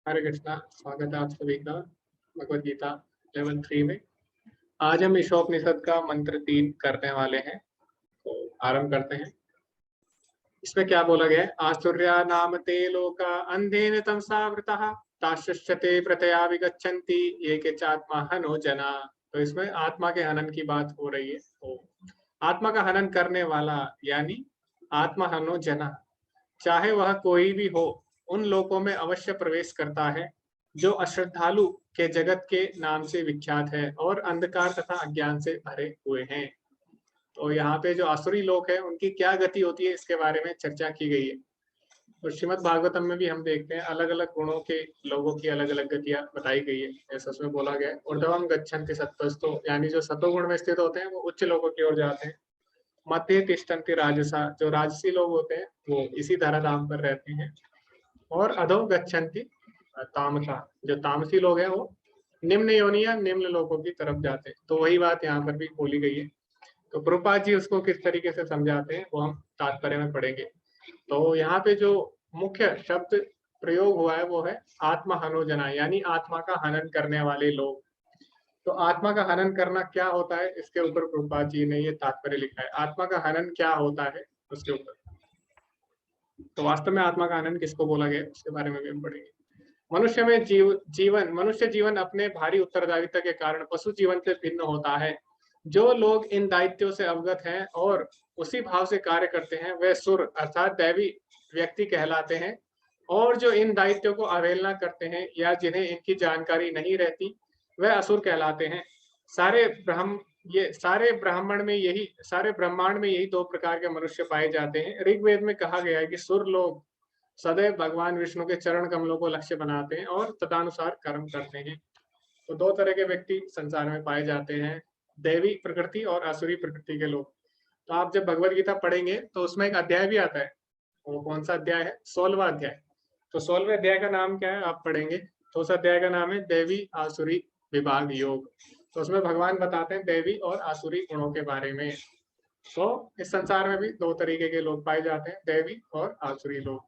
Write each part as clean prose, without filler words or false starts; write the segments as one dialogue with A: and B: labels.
A: हरे कृष्णा। स्वागत है आप सभी का भगवद गीता लेवल 3 में। आज हम ईशोपनिषद का मंत्र 3 करने वाले हैं, तो आरंभ करते हैं। इसमें क्या बोला गया है? आसुर्या नाम ते लोका अंधेन तमसावृतः ताश्चते प्रतया विगच्छन्ति ये के चात्मा हनो जना। तो इसमें आत्मा के हनन की बात हो रही है। तो आत्मा का हनन करने वाला यानी आत्मा हनो जना, चाहे वह कोई भी हो, उन लोकों में अवश्य प्रवेश करता है जो अश्रद्धालु के जगत के नाम से विख्यात है और अंधकार तथा अज्ञान से भरे हुए हैं। तो यहाँ पे जो आसुरी लोग हैं उनकी क्या गति होती है इसके बारे में चर्चा की गई है। तो श्रीमद् भागवतम में भी हम देखते हैं अलग अलग गुणों के लोगों की अलग अलग गतियां बताई गई है। ऐसा उसमें बोला गया है ऊर्ध्वम गच्छन्ति सत्त्वस्तो, यानी जो सतोगुण में स्थित होते हैं वो उच्च लोगों की ओर जाते हैं। मध्य तिष्ठन्ति राजसा, जो राजसी लोग होते हैं वो इसी धराधाम पर रहते हैं। और अधो गच्छन्ति तामसा, जो तामसी लोग हैं वो निम्न योनि या निम्न लोगों की तरफ जाते हैं। तो वही बात यहाँ पर भी बोली गई है। तो प्रभुपाद जी उसको किस तरीके से समझाते हैं वो हम तात्पर्य में पढ़ेंगे। तो यहाँ पे जो मुख्य शब्द प्रयोग हुआ है वो है आत्मा हनोजना, यानी आत्मा का हनन करने वाले लोग। तो आत्मा का हनन करना क्या होता है इसके ऊपर प्रभुपाद जी ने ये तात्पर्य लिखा है। आत्मा का हनन क्या होता है उसके ऊपर। तो वास्तव में आत्मा का हनन किसको बोला गया उसके बारे में भी हम पढ़ेंगे। मनुष्य में मनुष्य जीवन अपने भारी उत्तरदायित्व के कारण पशु जीवन से भिन्न होता है। जो लोग इन दायित्वों से अवगत हैं और उसी भाव से कार्य करते हैं वे सुर अर्थात दैवी व्यक्ति कहलाते हैं, और जो इन दायित्वों को अवहेलना करते हैं या जिन्हें इनकी जानकारी नहीं रहती वह असुर कहलाते हैं। सारे ब्रह्मांड में यही दो प्रकार के मनुष्य पाए जाते हैं। ऋग्वेद में कहा गया है कि सुर लोग सदैव भगवान विष्णु के चरण कमलों को लक्ष्य बनाते हैं और तदनुसार कर्म करते हैं। तो दो तरह के व्यक्ति संसार में पाए जाते हैं, दैवी प्रकृति और आसुरी प्रकृति के लोग। तो आप जब भगवद गीता पढ़ेंगे तो उसमें एक अध्याय भी आता है। वो कौन सा अध्याय है? 16वां अध्याय। तो 16वें अध्याय का नाम क्या है आप पढ़ेंगे तो उस अध्याय का नाम है दैवी आसुरी विभाग योग। तो उसमें भगवान बताते हैं दैवी और आसुरी गुणों के बारे में। तो इस संसार में भी दो तरीके के लोग पाए जाते हैं, दैवी और आसुरी लोग।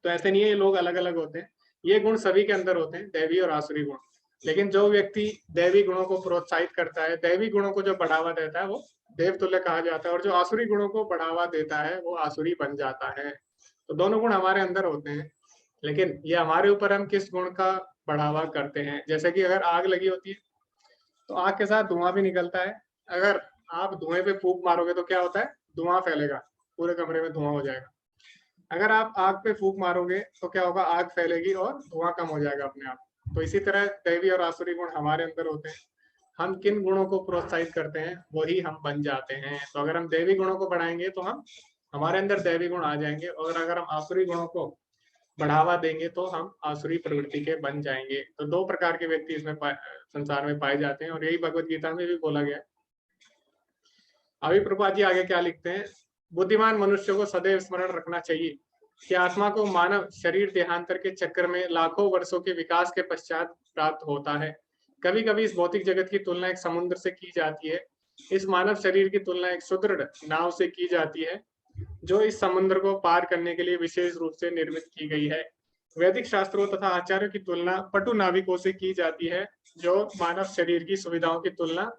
A: तो ऐसे नहीं है ये लोग अलग अलग होते हैं, ये गुण सभी के अंदर होते हैं, दैवी और आसुरी गुण। लेकिन जो व्यक्ति दैवी गुणों को प्रोत्साहित करता है, दैवी गुणों को जो बढ़ावा देता है वो देवतुल्य कहा जाता है, और जो आसुरी गुणों को बढ़ावा देता है वो आसुरी बन जाता है। तो दोनों गुण हमारे अंदर होते हैं, लेकिन ये हमारे ऊपर हम किस गुण का बढ़ावा करते हैं। जैसे कि अगर आग लगी होती है तो आग के साथ धुआं भी निकलता है। अगर आप धुएं पे फूंक मारोगे तो क्या होता है? धुआं फैलेगा, पूरे कमरे में धुआं हो जाएगा। अगर आप आग पे फूंक मारोगे तो क्या होगा? आग फैलेगी और धुआं कम हो जाएगा अपने आप। तो इसी तरह दैवी और आसुरी गुण हमारे अंदर होते हैं। हम किन गुणों को प्रोत्साहित करते हैं वही हम बन जाते हैं। तो अगर हम दैवी गुणों को बढ़ाएंगे तो हमारे अंदर दैवी गुण आ जाएंगे, और अगर हम आसुरी गुणों को बढ़ावा देंगे तो हम आसुरी प्रवृत्ति के बन जाएंगे। तो दो प्रकार के व्यक्ति इसमें संसार में पाए जाते हैं, और यही भगवत गीता में भी बोला गया है। अभी प्रभुपाद जी आगे क्या लिखते हैं? बुद्धिमान मनुष्य को सदैव स्मरण रखना चाहिए कि आत्मा को मानव शरीर देहांतर के चक्कर में लाखों वर्षों के विकास के पश्चात प्राप्त होता है। कभी कभी इस भौतिक जगत की तुलना एक समुद्र से की जाती है, इस मानव शरीर की तुलना एक सुदृढ़ नाव से की जाती है जो इस समुद्र को पार करने के लिए विशेष रूप से निर्मित की गई है। वैदिक शास्त्रों तथा आचार्यों की तुलना पटु नाविकों से की जाती है जो मानव शरीर की सुविधाओं की तुलना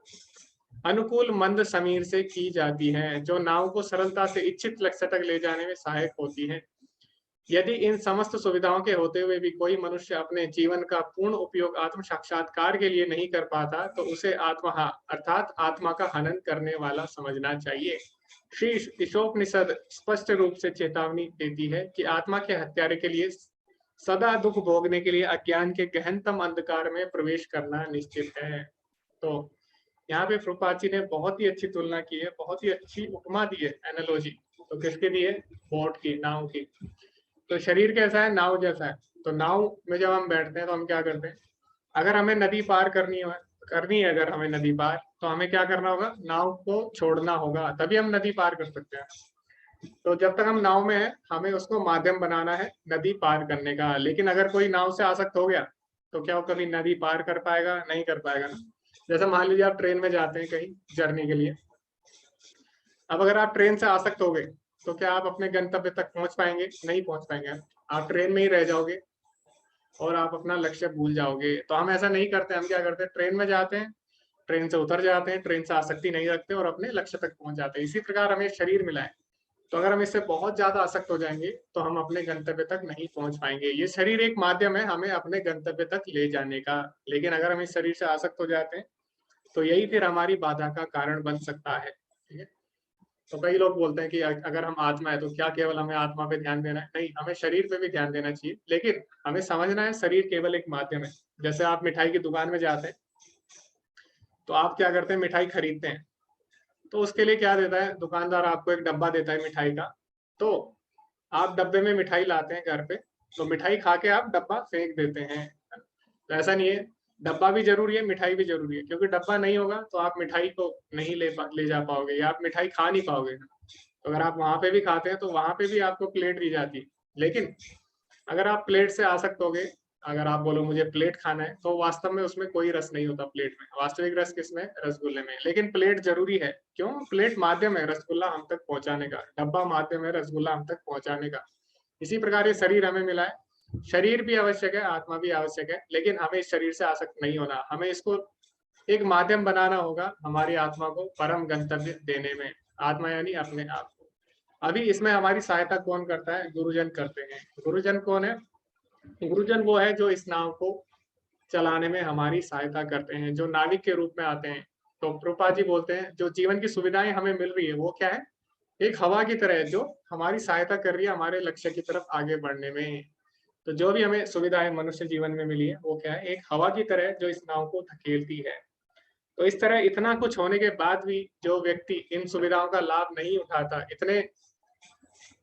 A: अनुकूल मंद समीर से की जाती है, जो नाव को सरलता से इच्छित लक्ष्य तक ले जाने में सहायक होती है। यदि इन समस्त सुविधाओं के होते हुए भी कोई मनुष्य अपने जीवन का पूर्ण उपयोग आत्म साक्षात्कार के लिए नहीं कर पाता तो उसे आत्महा अर्थात आत्मा का हनन करने वाला समझना चाहिए। श्री ईशोपनिषद स्पष्ट रूप से चेतावनी देती है कि आत्मा के हत्यारे के लिए सदा दुख भोगने के लिए अज्ञान के गहनतम अंधकार में प्रवेश करना निश्चित है। तो यहाँ पे प्रभुपाद जी ने बहुत ही अच्छी तुलना की है, बहुत ही अच्छी उपमा दी है, एनालॉजी। तो किसके दी है? बोट की, नाव की। तो शरीर कैसा है? नाव जैसा है। तो नाव में जब हम बैठते हैं तो हम क्या करते हैं? अगर हमें नदी पार करनी है, अगर हमें नदी पार, तो हमें क्या करना होगा? नाव को छोड़ना होगा, तभी हम नदी पार कर सकते हैं। तो जब तक हम नाव में हैं हमें उसको माध्यम बनाना है नदी पार करने का। लेकिन अगर कोई नाव से आसक्त हो गया तो क्या वो कभी नदी पार कर पाएगा? नहीं कर पाएगा ना। जैसे मान लीजिए आप ट्रेन में जाते हैं कहीं जर्नी के लिए। अब अगर आप ट्रेन से आसक्त हो गए तो क्या आप अपने गंतव्य तक पहुंच पाएंगे? नहीं पहुंच पाएंगे, आप ट्रेन में ही रह जाओगे। और आप अपना लक्ष्य भूल जाओगे। तो हम ऐसा नहीं करते, हम क्या करते हैं, ट्रेन में जाते हैं, ट्रेन से उतर जाते हैं, ट्रेन से आसक्ति नहीं रखते और अपने लक्ष्य तक पहुंच जाते हैं। इसी प्रकार हमें शरीर मिला है, तो अगर हम इससे बहुत ज्यादा आसक्त हो जाएंगे तो हम अपने गंतव्य तक नहीं पहुंच पाएंगे। ये शरीर एक माध्यम है हमें अपने गंतव्य तक ले जाने का, लेकिन अगर हम इस शरीर से आसक्त हो जाते हैं तो यही फिर हमारी बाधा का कारण बन सकता है। ठीक है। तो कई लोग बोलते हैं कि अगर हम आत्मा है तो क्या केवल हमें आत्मा पे ध्यान देना है? नहीं, हमें शरीर पे भी ध्यान देना चाहिए, लेकिन हमें समझना है शरीर केवल एक माध्यम है। जैसे आप मिठाई की दुकान में जाते हैं तो आप क्या करते हैं, मिठाई खरीदते हैं, तो उसके लिए क्या देता है दुकानदार, आपको एक डब्बा देता है मिठाई का। तो आप डब्बे में मिठाई लाते हैं घर पे, तो मिठाई खा के आप डब्बा फेंक देते हैं। तो ऐसा नहीं है, डब्बा भी जरूरी है, मिठाई भी जरूरी है, क्योंकि डब्बा नहीं होगा तो आप मिठाई को नहीं ले जा पाओगे या आप मिठाई खा नहीं पाओगे। तो अगर आप वहां पे भी खाते हैं तो वहां पे भी आपको प्लेट दी जाती है, लेकिन अगर आप प्लेट से आसक्त होगे, अगर आप बोलो मुझे प्लेट खाना है, तो वास्तव में उसमें कोई रस नहीं होता प्लेट में। वास्तविक रस किसमें? रसगुल्ले में। लेकिन प्लेट जरूरी है, क्यों? प्लेट माध्यम है रसगुल्ला हम तक पहुंचाने का, डब्बा माध्यम है रसगुल्ला हम तक पहुंचाने का। इसी प्रकार ये शरीर हमें मिला है, शरीर भी आवश्यक है, आत्मा भी आवश्यक है, लेकिन हमें इस शरीर से आसक्त नहीं होना। हमें इसको एक माध्यम बनाना होगा हमारी आत्मा को परम गंतव्य देने में। आत्मा यानी अपने आप को। अभी इसमें हमारी सहायता कौन करता है? गुरुजन करते हैं। गुरुजन कौन है? गुरुजन वो है जो इस नाव को चलाने में हमारी सहायता करते हैं, जो नाविक के रूप में आते हैं। तो प्रभुपाद जी बोलते हैं जो जीवन की सुविधाएं हमें मिल रही है वो क्या है? एक हवा की तरह है जो हमारी सहायता कर रही है हमारे लक्ष्य की तरफ आगे बढ़ने में। तो जो भी हमें सुविधाएं मनुष्य जीवन में मिली है वो क्या है? एक हवा की तरह है जो इस नाव को धकेलती है। तो इस तरह इतना कुछ होने के बाद भी जो व्यक्ति इन सुविधाओं का लाभ नहीं उठाता, इतने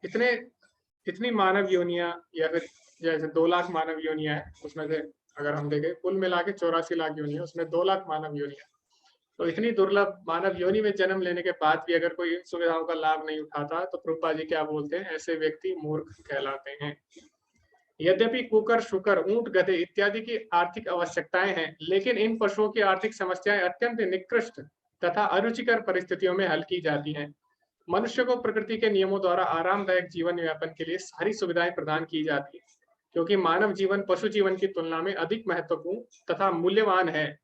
A: इतने इतनी मानव योनियां, या फिर जैसे 2 लाख मानव योनियां है, उसमें से अगर हम देखें कुल मिला के 84 लाख योनियां, उसमें 2 लाख मानव योनियां। तो इतनी दुर्लभ मानव योनि में जन्म लेने के बाद भी अगर कोई इन सुविधाओं का लाभ नहीं उठाता, तो प्रभुपाद जी क्या बोलते हैं? ऐसे व्यक्ति मूर्ख कहलाते हैं। यद्यपि कुकर, शुकर, ऊंट, गधे इत्यादि की आर्थिक आवश्यकताएं हैं, लेकिन इन पशुओं की आर्थिक समस्याएं अत्यंत निकृष्ट तथा अरुचिकर परिस्थितियों में हल की जाती हैं। मनुष्य को प्रकृति के नियमों द्वारा आरामदायक जीवन यापन के लिए सारी सुविधाएं प्रदान की जाती है, क्योंकि मानव जीवन पशु जीवन की तुलना में अधिक महत्वपूर्ण तथा मूल्यवान है।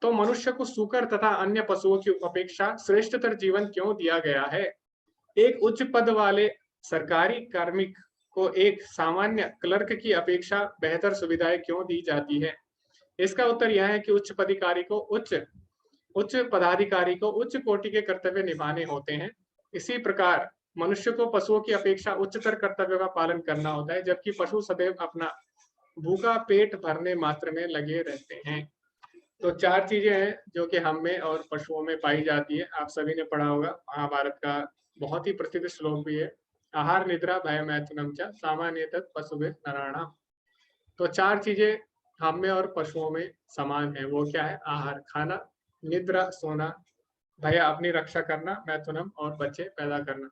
A: तो मनुष्य को सूकर तथा अन्य पशुओं की अपेक्षा श्रेष्ठतर जीवन क्यों दिया गया है? एक उच्च पद वाले सरकारी कार्मिक को एक सामान्य क्लर्क की अपेक्षा बेहतर सुविधाएं क्यों दी जाती है? इसका उत्तर यह है कि उच्च पदाधिकारी को उच्च कोटि के कर्तव्य निभाने होते हैं। इसी प्रकार मनुष्य को पशुओं की अपेक्षा उच्चतर कर्तव्य का पालन करना होता है, जबकि पशु सदैव अपना भूखा पेट भरने मात्र में लगे रहते हैं। तो 4 चीजें हैं जो कि हम में और पशुओं में पाई जाती है। आप सभी ने पढ़ा होगा, महाभारत का बहुत ही प्रसिद्ध श्लोक भी है, आहार निद्रा भय मैथुनम च सामान्यतः पशुभिः नराणाम्। तो 4 चीजें हम में और पशुओं में समान है। वो क्या है? आहार खाना, निद्रा सोना, भय अपनी रक्षा करना, मैथुनम और बच्चे पैदा करना।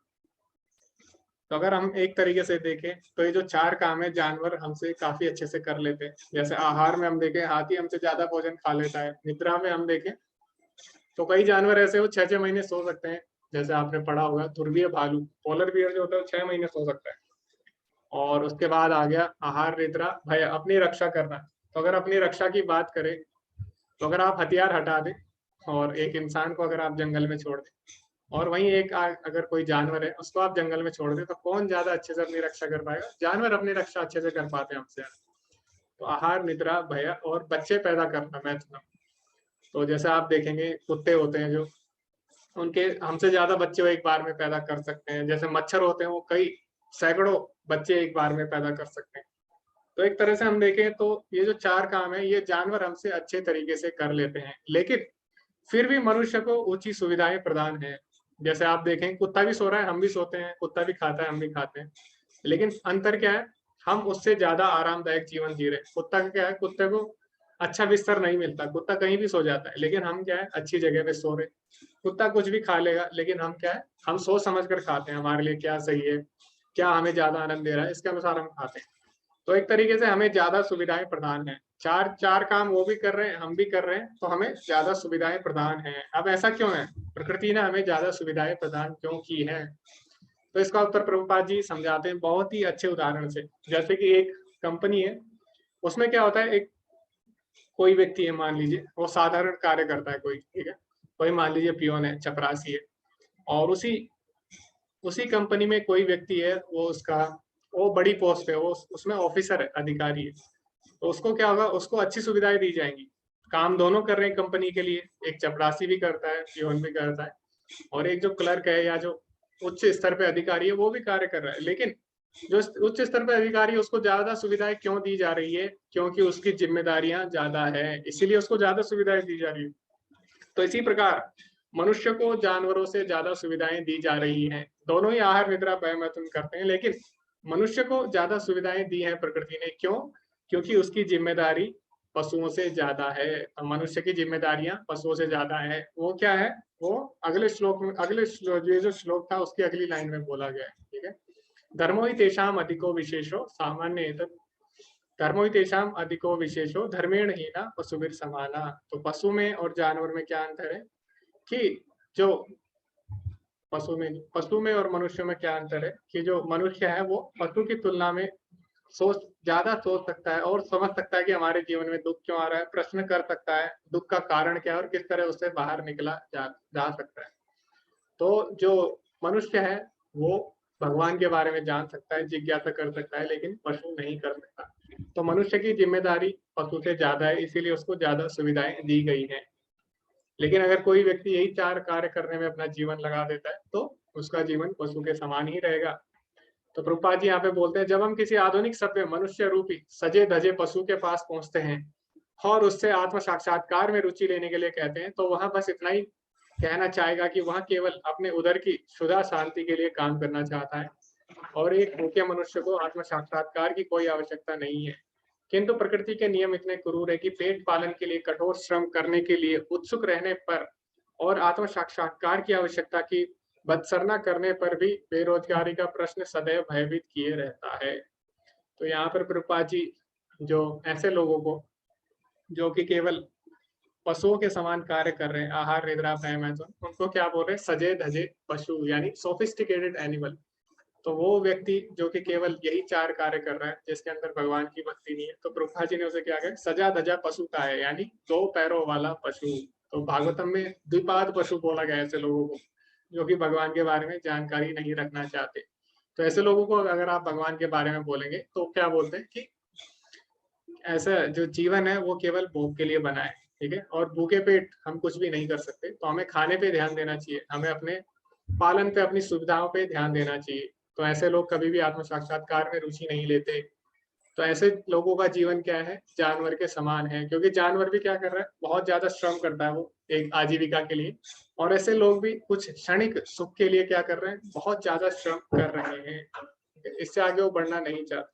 A: तो अगर हम एक तरीके से देखें तो ये जो 4 काम है जानवर हमसे काफी अच्छे से कर लेते हैं। जैसे आहार में हम देखें, हाथी हमसे ज्यादा भोजन खा लेता है। निद्रा में हम देखें तो कई जानवर ऐसे हो 6-6 महीने सो सकते हैं। जैसे आपने पढ़ा होगा ध्रुवीय भालू, पोलर बियर जो होता है वो 6 महीने सो सकता है। और उसके बाद आ गया आहार निद्रा भय अपनी रक्षा करना। तो अगर अपनी रक्षा की बात करें तो अगर आप हथियार हटा दें और एक इंसान को अगर आप जंगल में छोड़ दें, और वहीं एक अगर कोई जानवर है उसको आप जंगल में छोड़ दें, तो कौन ज्यादा अच्छे से अपनी रक्षा कर पाएगा? जानवर अपनी रक्षा अच्छे से कर पाते हैं हमसे। तो आहार निद्रा भय और बच्चे पैदा करना महत्वपूर्ण। तो जैसे आप देखेंगे कुत्ते होते हैं जो, उनके हमसे ज्यादा बच्चे वो एक बार में पैदा कर सकते हैं। जैसे मच्छर होते हैं वो कई सैकड़ों बच्चे एक बार में पैदा कर सकते हैं। तो एक तरह से हम देखें तो ये जो 4 काम है ये जानवर हमसे अच्छे तरीके से कर लेते हैं, लेकिन फिर भी मनुष्य को ऊंची सुविधाएं प्रदान है। जैसे आप देखें कुत्ता भी सो रहा है, हम भी सोते हैं, कुत्ता भी खाता है, हम भी खाते हैं, लेकिन अंतर क्या है? हम उससे ज्यादा आरामदायक जीवन जी रहे हैं। कुत्ता का क्या है? कुत्ते को अच्छा बिस्तर नहीं मिलता, कुत्ता कहीं भी सो जाता है, लेकिन हम क्या है? अच्छी जगह पे सो रहे। कुत्ता कुछ भी खा लेगा, लेकिन हम क्या है? हम सोच समझ कर खाते हैं, हमारे लिए क्या सही है, क्या हमें ज्यादा आनंद दे रहा है, इसके अनुसार हम खाते हैं। तो एक तरीके से हमें ज्यादा सुविधाएं प्रदान है। चार चार काम वो भी कर रहे हैं, हम भी कर रहे हैं, तो हमें ज्यादा सुविधाएं प्रदान है। अब ऐसा क्यों है? प्रकृति ने हमें ज्यादा सुविधाएं प्रदान क्यों की है? तो इसका उत्तर प्रभुपाद जी समझाते हैं बहुत ही अच्छे उदाहरण से। जैसे कि एक कंपनी है, उसमें क्या होता है, एक कोई व्यक्ति है मान लीजिए, वो साधारण कार्य करता है कोई, ठीक है, कोई मान लीजिए पियोन है, चपरासी है, और उसी उसी कंपनी में कोई व्यक्ति है, वो बड़ी पोस्ट है, वो उसमें ऑफिसर है, अधिकारी है। तो उसको क्या होगा, उसको अच्छी सुविधाएं दी जाएंगी। काम दोनों कर रहे हैं कंपनी के लिए, एक चपरासी भी करता है, पियोन भी करता है, और एक जो क्लर्क है या जो उच्च स्तर पे अधिकारी है वो भी कार्य कर रहा है। लेकिन जो उच्च स्तर पे अधिकारी है उसको ज्यादा सुविधाएं क्यों दी जा रही है? क्योंकि उसकी जिम्मेदारियां ज्यादा है, इसीलिए उसको ज्यादा सुविधाएं दी जा रही है। तो इसी प्रकार मनुष्य को जानवरों से ज्यादा सुविधाएं दी जा रही हैं। दोनों ही आहार निद्रा वयमैथुन करते हैं, लेकिन मनुष्य को ज्यादा सुविधाएं दी हैं प्रकृति ने। क्यों? क्योंकि उसकी जिम्मेदारी पशुओं से ज्यादा है। तो मनुष्य की जिम्मेदारियां पशुओं से ज्यादा है। वो क्या है? वो अगले श्लोक में, ये जो श्लोक था उसकी अगली लाइन में बोला गया है, ठीक है। धर्मो ही तेषाम अधिको विशेषो सामान्य धर्मो ही तेषाम अधिको विशेषो धर्मेण ही ना पशुभिर समाना। तो पशु में और जानवर में क्या अंतर है कि जो पशु में और मनुष्य में क्या अंतर है कि जो मनुष्य है वो पशु की तुलना में ज्यादा सोच सकता है और समझ सकता है कि हमारे जीवन में दुख क्यों आ रहा है, प्रश्न कर सकता है दुख का कारण क्या है और किस तरह उससे बाहर निकला जा सकता है। तो जो मनुष्य है वो भगवान के बारे में जान सकता है, जिज्ञासा कर सकता है, लेकिन पशु नहीं कर सकता। तो मनुष्य की जिम्मेदारी पशु से ज्यादा है, इसीलिए उसको ज्यादा सुविधाएं दी गई हैं। लेकिन अगर कोई व्यक्ति यही 4 कार्य करने में अपना जीवन लगा देता है तो उसका जीवन पशु के समान ही रहेगा। तो प्रभुपाद जी यहाँ पे बोलते हैं, जब हम किसी आधुनिक सभ्य मनुष्य रूपी सजे धजे पशु के पास पहुंचते हैं और उससे आत्म साक्षात्कार में रुचि लेने के लिए कहते हैं, तो वह बस इतना ही कहना चाहेगा कि वह केवल अपने उदर की क्षुधा शांति के लिए काम करना चाहता है और एक भूखे मनुष्य को आत्म साक्षात्कार की कोई आवश्यकता नहीं है। किंतु प्रकृति के नियम इतने क्रूर है कि पेट पालन के लिए कठोर श्रम करने के लिए उत्सुक रहने पर और आत्म साक्षात्कार की आवश्यकता की बत्सरना करने पर भी बेरोजगारी का प्रश्न सदैव भयभीत किए रहता है। तो यहाँ पर प्रभुपाद जी जो ऐसे लोगों को जो कि केवल पशुओं के समान कार्य कर रहे हैं, आहार निद्रा वयमैथुन, उनको क्या बोल रहे हैं? सजे धजे पशु, यानी सोफिस्टिकेटेड एनिमल। तो वो व्यक्ति जो कि केवल यही 4 कार्य कर रहा है, जिसके अंदर भगवान की भक्ति नहीं है, तो प्रभुपाद जी ने उसे क्या कहा? सजा धजा पशु का है, यानी 2 पैरों वाला पशु। तो भागवतम में द्विपाद पशु बोला गया ऐसे लोगों को जो कि भगवान के बारे में जानकारी नहीं रखना चाहते। तो ऐसे लोगों को अगर आप भगवान के बारे में बोलेंगे तो क्या बोलते हैं कि ऐसा जो जीवन है वो केवल भोग के लिए बना है, ठीक है, और भूखे पेट हम कुछ भी नहीं कर सकते। तो हमें खाने पे ध्यान देना चाहिए, हमें अपने पालन पे, अपनी सुविधाओं पे ध्यान देना चाहिए। तो ऐसे लोग कभी भी आत्म साक्षात्कार में रुचि नहीं लेते। तो ऐसे लोगों का जीवन क्या है? जानवर के समान है, क्योंकि जानवर भी क्या कर रहा है? बहुत ज्यादा श्रम करता है वो एक आजीविका के लिए, और ऐसे लोग भी कुछ क्षणिक सुख के लिए क्या कर रहे हैं? बहुत ज्यादा श्रम कर रहे हैं। इससे आगे वो बढ़ना नहीं चाहते।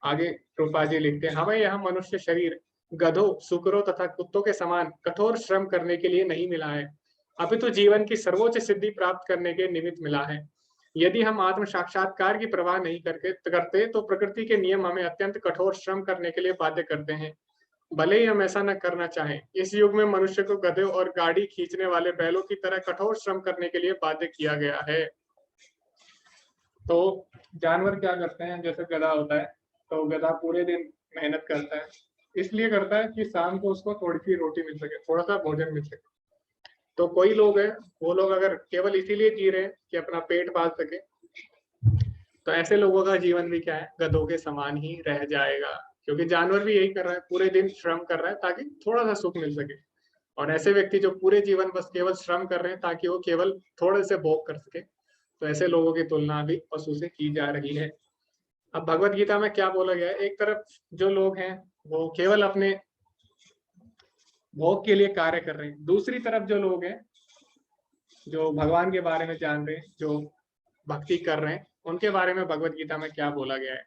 A: आगे रूपा जी लिखते हैं, हमें यह मनुष्य शरीर गधों, सुकरों तथा कुत्तों के समान कठोर श्रम करने के लिए नहीं मिला है, अपितु जीवन की सर्वोच्च सिद्धि प्राप्त करने के निमित्त मिला है। यदि हम आत्म साक्षात्कार की परवाह नहीं करते तो प्रकृति के नियम हमें अत्यंत कठोर श्रम करने के लिए बाध्य करते हैं, भले ही हम ऐसा न करना चाहें। इस युग में मनुष्य को गधे और गाड़ी खींचने वाले बैलों की तरह कठोर श्रम करने के लिए बाध्य किया गया है। तो जानवर क्या करते हैं? जैसे गधा होता है, तो गधा पूरे दिन मेहनत करता है, इसलिए करता है कि शाम को उसको थोड़ी सी रोटी मिल सके, थोड़ा सा भोजन मिल सके। तो कोई लोग हैं, वो लोग अगर केवल इसीलिए जी रहे हैं कि अपना पेट पाल सके, तो ऐसे लोगों का जीवन भी क्या है? गधों के समान ही रह जाएगा, क्योंकि जानवर भी यही कर रहा है, पूरे दिन श्रम कर रहा है ताकि थोड़ा सा सुख मिल सके। और ऐसे व्यक्ति जो पूरे जीवन बस केवल श्रम कर रहे हैं ताकि वो केवल थोड़े से भोग कर सके, तो ऐसे लोगों की तुलना भी पशु से की जा रही है। अब भगवत गीता में क्या बोला गया है? एक तरफ जो लोग हैं वो केवल अपने भोग के लिए कार्य कर रहे हैं, दूसरी तरफ जो लोग हैं जो भगवान के बारे में जान रहे हैं, जो भक्ति कर रहे हैं, उनके बारे में भगवत गीता में क्या बोला गया है?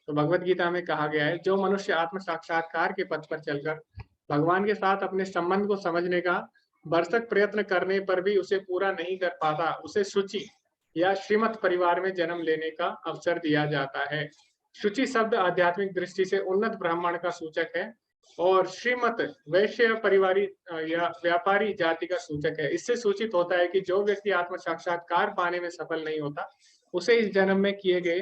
A: तो भगवत गीता में कहा गया है, जो मनुष्य आत्म साक्षात्कार के पथ पर चलकर भगवान के साथ अपने संबंध को समझने का भरसक प्रयत्न करने पर भी उसे पूरा नहीं कर पाता, उसे शुचि या श्रीमत परिवार में जन्म लेने का अवसर दिया जाता है। शुचि शब्द आध्यात्मिक दृष्टि से उन्नत ब्राह्मण का सूचक है और श्रीमत वैश्य परिवारी या व्यापारी जाति का सूचक है। इससे सूचित होता है कि जो व्यक्ति आत्म साक्षात्कार पाने में सफल नहीं होता, उसे इस जन्म में किए गए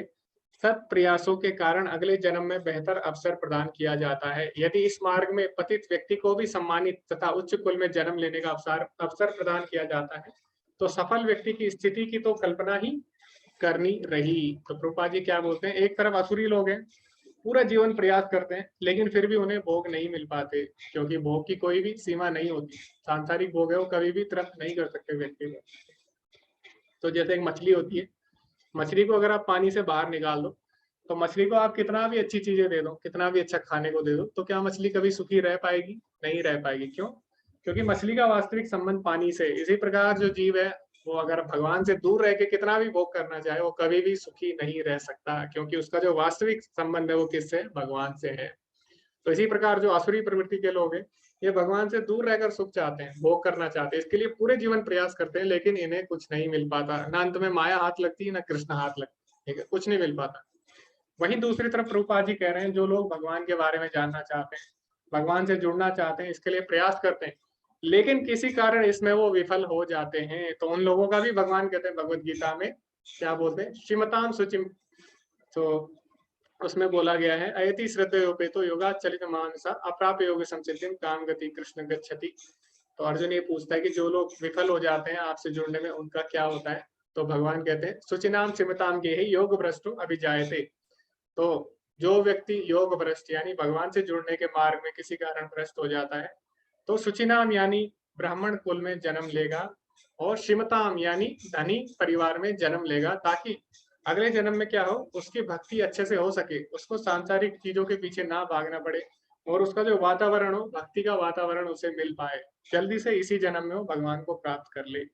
A: सत प्रयासों के कारण अगले जन्म में बेहतर अवसर प्रदान किया जाता है। यदि इस मार्ग में पतित व्यक्ति को भी सम्मानित तथा उच्च कुल में जन्म लेने का अवसर प्रदान किया जाता है, तो सफल व्यक्ति की स्थिति की तो कल्पना ही करनी रही। तो प्रभुपाद जी क्या बोलते हैं, एक तरफ असुरी लोग हैं, पूरा जीवन प्रयास करते हैं, लेकिन फिर भी उन्हें भोग नहीं मिल पाते, क्योंकि भोग की कोई भी सीमा नहीं होती। सांसारिक भोग है वो कभी भी तृप्त नहीं कर सकते व्यक्ति को। तो जैसे एक मछली होती है, मछली को अगर आप पानी से बाहर निकाल दो, तो मछली को आप कितना भी अच्छी चीजें दे दो, कितना भी अच्छा खाने को दे दो, तो क्या मछली कभी सुखी रह पाएगी? नहीं रह पाएगी। क्यों? क्योंकि मछली का वास्तविक संबंध पानी से। इसी प्रकार जो जीव है वो अगर भगवान से दूर रह के कितना भी भोग करना चाहे, वो कभी भी सुखी नहीं रह सकता, क्योंकि उसका जो वास्तविक संबंध है वो किससे? भगवान से है। तो इसी प्रकार जो आसुरी प्रवृत्ति के लोग हैं, ये भगवान से दूर रहकर सुख चाहते हैं, भोग करना चाहते हैं, इसके लिए पूरे जीवन प्रयास करते हैं, लेकिन इन्हें कुछ नहीं मिल पाता। ना अंत में माया हाथ लगती है, ना कृष्ण हाथ लगती है, ठीक है, कुछ नहीं मिल पाता। वहीं दूसरी तरफ प्रभुपाद जी कह रहे हैं, जो लोग भगवान के बारे में जानना चाहते हैं, भगवान से जुड़ना चाहते हैं, इसके लिए प्रयास करते हैं, लेकिन किसी कारण इसमें वो विफल हो जाते हैं, तो उन लोगों का भी भगवान कहते हैं भगवत गीता में क्या बोलते हैं, श्रीमताम शुचिम। तो उसमें बोला गया है, अयति श्रद्धयोपेतो योगा चलित मानसा अप्राप्य योग संसिद्धिम काम गति कृष्ण गच्छति। तो अर्जुन ये पूछता है कि जो लोग विफल हो जाते हैं आपसे जुड़ने में, उनका क्या होता है? तो भगवान कहते हैं, सुचिनाम सिमताम के ही योग भ्रष्टो अभिजायते। तो जो व्यक्ति योग भ्रष्ट यानी भगवान से जुड़ने के मार्ग में किसी कारण भ्रष्ट हो जाता है, तो सुचिनाम यानी ब्राह्मण कुल में जन्म लेगा, और श्रीमताम यानी धनी परिवार में जन्म लेगा, ताकि अगले जन्म में क्या हो, उसकी भक्ति अच्छे से हो सके, उसको सांसारिक चीजों के पीछे ना भागना पड़े, और उसका जो वातावरण हो, भक्ति का वातावरण उसे मिल पाए, जल्दी से इसी जन्म में वो भगवान को प्राप्त कर ले।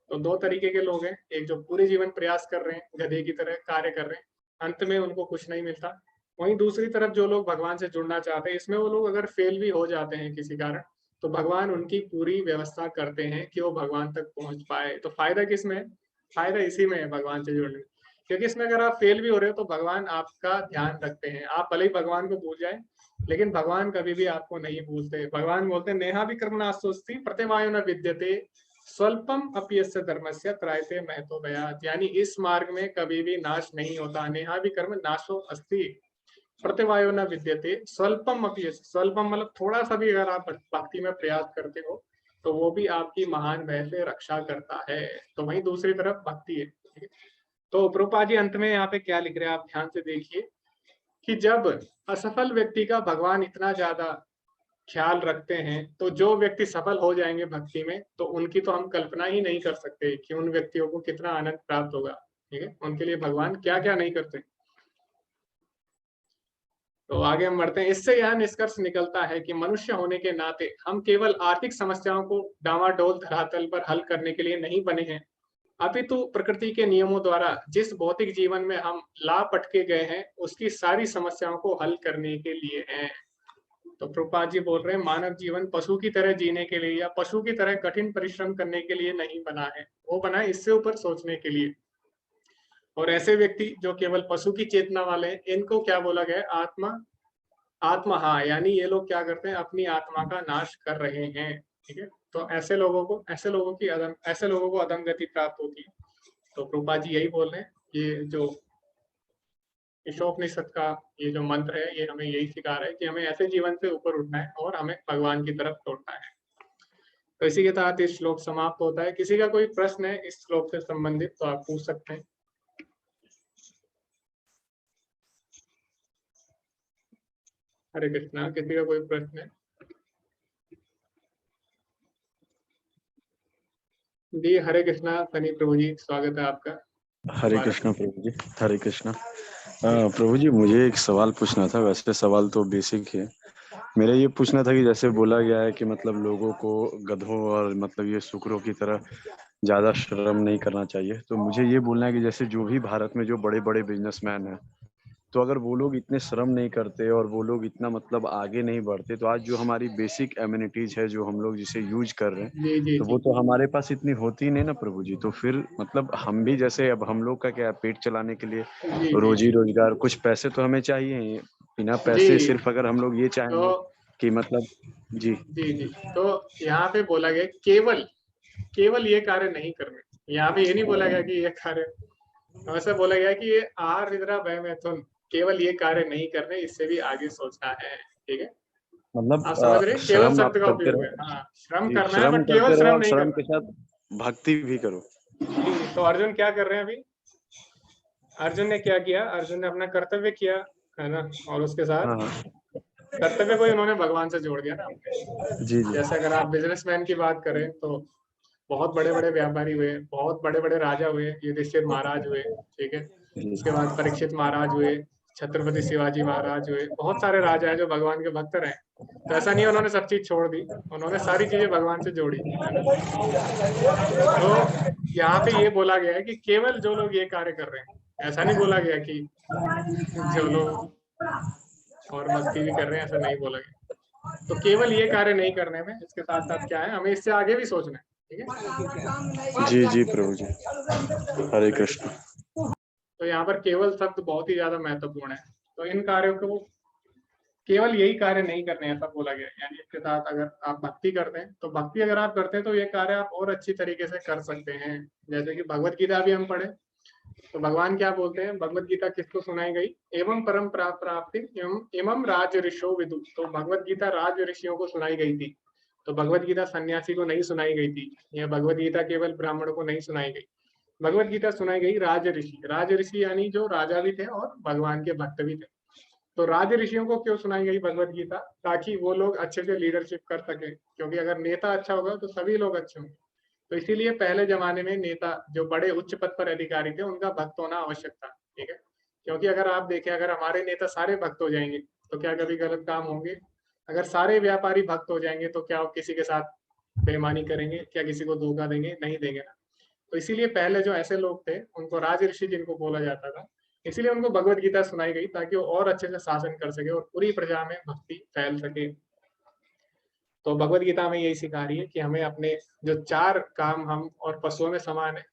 A: तो दो तरीके के लोग हैं, एक जो पूरे जीवन प्रयास कर रहे हैं, गधे की तरह कार्य कर रहे हैं, अंत में उनको कुछ नहीं मिलता। वहीं दूसरी तरफ जो लोग भगवान से जुड़ना चाहते हैं, इसमें वो लोग अगर फेल भी हो जाते हैं किसी कारण, तो भगवान उनकी पूरी व्यवस्था करते हैं कि वो भगवान तक पहुंच पाए। तो फायदा किसमें है? फायदा इसी में है, भगवान से जुड़ने में। क्योंकि इसमें अगर आप फेल भी हो रहे हो, तो भगवान आपका ध्यान रखते हैं। आप भले ही भगवान को भूल जाए, लेकिन भगवान कभी भी आपको नहीं भूलते। भगवान बोलते हैं, नेहा भी कर्मणास्तुस्ति प्रतिमायो न विद्यते स्वल्पम अपयस्य धर्मस्य त्रायते महतो भयात्। यानी इस मार्ग में कभी भी नाश नहीं होता। नेहा भी कर्म नाशो अस्ति प्रतिवायो न विद्यते स्वल्पम अपयस्य। स्वल्पम मतलब थोड़ा सा भी अगर आप भक्ति में प्रयास करते हो, तो वो भी आपकी महान भय से रक्षा करता है। तो वहीं दूसरी तरफ भक्ति है, ठीक है। तो प्रभुपाद जी अंत में यहाँ पे क्या लिख रहे हैं, आप ध्यान से देखिए कि जब असफल व्यक्ति का भगवान इतना ज्यादा ख्याल रखते हैं, तो जो व्यक्ति सफल हो जाएंगे भक्ति में, तो उनकी तो हम कल्पना ही नहीं कर सकते कि उन व्यक्तियों को कितना आनंद प्राप्त होगा, ठीक है। उनके लिए भगवान क्या क्या नहीं करते। तो आगे हम बढ़ते हैं। इससे यह निष्कर्ष निकलता है कि मनुष्य होने के नाते हम केवल आर्थिक समस्याओं को डामाडोल धरातल पर हल करने के लिए नहीं बने हैं, अपितु प्रकृति के नियमों द्वारा जिस भौतिक जीवन में हम लाभ पटके गए हैं, उसकी सारी समस्याओं को हल करने के लिए हैं। तो प्रभुपाद जी बोल रहे हैं, मानव जीवन पशु की तरह जीने के लिए या पशु की तरह कठिन परिश्रम करने के लिए नहीं बना है, वो बना है इससे ऊपर सोचने के लिए। और ऐसे व्यक्ति जो केवल पशु की चेतना वाले हैं, इनको क्या बोला गया है? आत्मा यानी ये लोग क्या करते हैं, अपनी आत्मा का नाश कर रहे हैं, ठीक है। तो ऐसे लोगों को अधम गति प्राप्त होती है। तो प्रभुपाद जी यही बोल रहे हैं, ये जो ईशोपनिषद का ये जो मंत्र है, ये हमें यही सिखा रहा है कि हमें ऐसे जीवन से ऊपर उठना है और हमें भगवान की तरफ लौटना है। तो इसी के तहत इस श्लोक समाप्त होता है। किसी का कोई प्रश्न है इस श्लोक से संबंधित तो आप पूछ सकते हैं। हरे कृष्णा, किसी का कोई प्रश्न है? जी हरे कृष्णा सनी प्रभु जी, स्वागत है आपका।
B: हरे कृष्णा प्रभु जी, हरे कृष्णा। प्रभु जी मुझे एक सवाल पूछना था, वैसे सवाल तो बेसिक है। मेरा ये पूछना था कि जैसे बोला गया है कि मतलब लोगों को गधों और मतलब ये सुकरों की तरह ज्यादा श्रम नहीं करना चाहिए, तो मुझे ये बोलना है कि जैसे जो भी भारत में जो बड़े बड़े बिजनेसमैन हैं, तो अगर वो लोग इतने श्रम नहीं करते और वो लोग इतना मतलब आगे नहीं बढ़ते, तो आज जो हमारी बेसिक एमिनिटीज है जो हम लोग जिसे यूज कर रहे हैं,
A: जी जी
B: तो
A: जी
B: वो तो हमारे पास इतनी होती ही नहीं ना प्रभु जी। तो फिर मतलब हम भी जैसे अब हम लोग का क्या पेट चलाने के लिए
A: जी जी
B: रोजी रोजगार कुछ पैसे तो हमें चाहिए ही। बिना पैसे
A: जी।
B: सिर्फ अगर हम लोग ये
A: तो
B: चाहेंगे कि मतलब जी
A: जी जी, तो यहाँ पे बोला गया केवल केवल ये कार्य नहीं करने। यहाँ पे ये नहीं बोला गया कि ये कार्य वैसे बोला गया है कि ये आहार निद्रा भय मैथुन केवल ये कार्य नहीं करने, इससे भी आगे सोचना है। ठीक है, आप समझ रहे हैं? केवल
B: श्रम आप
A: शब्द का
B: करते
A: उपयोग है।
B: रहो
A: हाँ, श्रम
B: जी,
A: करना है,
B: श्रम
A: बट केवल
B: करते रहो
A: श्रम
B: और
A: नहीं
B: श्रम
A: करना।
B: के साथ भक्ति भी करो।
A: जी, तो अर्जुन क्या कर रहे हैं अभी? अर्जुन ने क्या किया? अर्जुन ने अपना कर्तव्य किया, है ना, और उसके साथ
B: हाँ हाँ
A: कर्तव्य को ही उन्होंने भगवान से जोड़ दिया ना अपने।
B: जी जी
A: जैसे अगर आप बिजनेसमैन की बात करें तो बहुत बड़े बड़े व्यापारी हुए, बहुत बड़े बड़े राजा हुए, युधिष्ठिर महाराज हुए, ठीक है,
B: जी
A: उसके बाद परीक्षित महाराज हुए, छत्रपति शिवाजी महाराज हुए, बहुत सारे राजा हैं जो भगवान के भक्त रहे। तो ऐसा नहीं है उन्होंने सब चीज छोड़ दी, उन्होंने सारी चीजें भगवान से जोड़ी, है ना। तो यहाँ पे ये बोला गया है कि केवल जो लोग ये कार्य कर रहे हैं, ऐसा नहीं बोला गया कि जो लोग और भक्ति भी कर रहे हैं, ऐसा नहीं बोला गया। तो केवल ये कार्य नहीं करने में, इसके साथ साथ क्या है, हमें इससे आगे भी सोचना है। ठीक है,
B: जी जी प्रभु जी, हरे
A: हरे
B: कृष्ण।
A: कृष्ण। तो यहाँ पर केवल शब्द बहुत ही ज्यादा महत्वपूर्ण है। तो इन कार्यों को केवल यही कार्य नहीं करने, ऐसा बोला गया है। यानी इसके साथ अगर आप भक्ति करते हैं, तो भक्ति अगर आप करते हैं तो ये कार्य आप और अच्छी तरीके से कर सकते हैं। जैसे कि भगवत गीता भी हम पढ़े, तो भगवान क्या बोलते हैं? भगवत गीता किसको सुनाई गई? एवं परम प्राप्ति एवं राज ऋषो विदु। तो भगवत गीता राज ऋषियों को सुनाई गई थी। तो भगवत गीता सन्यासी को नहीं सुनाई गई थी, यह भगवत गीता केवल ब्राह्मणों को नहीं सुनाई गई। भगवत गीता सुनाई गई राज ऋषि। राज ऋषि यानी जो राजा भी थे और भगवान के भक्त भी थे। तो राज ऋषियों को क्यों सुनाई गई भगवत गीता? ताकि वो लोग अच्छे से लीडरशिप कर सके, क्योंकि अगर नेता अच्छा होगा तो सभी लोग अच्छे होंगे। तो इसीलिए पहले जमाने में नेता, जो बड़े उच्च पद पर अधिकारी थे, उनका भक्त होना आवश्यक था। ठीक है, क्योंकि अगर आप देखें, अगर हमारे नेता सारे भक्त हो जाएंगे तो क्या कभी गलत काम होंगे? अगर सारे व्यापारी भक्त हो जाएंगे तो क्या वो किसी के साथ बेईमानी करेंगे? क्या किसी को धोखा देंगे? नहीं देंगे ना। तो इसीलिए पहले जो ऐसे लोग थे उनको राजऋषि जिनको बोला जाता था, इसीलिए उनको भगवत गीता सुनाई गई ताकि वो और अच्छे से शासन कर सके और पूरी प्रजा में भक्ति फैल सके। तो भगवत गीता में यही सिखा रही है कि हमें अपने जो चार काम हम और पशुओं में समान है,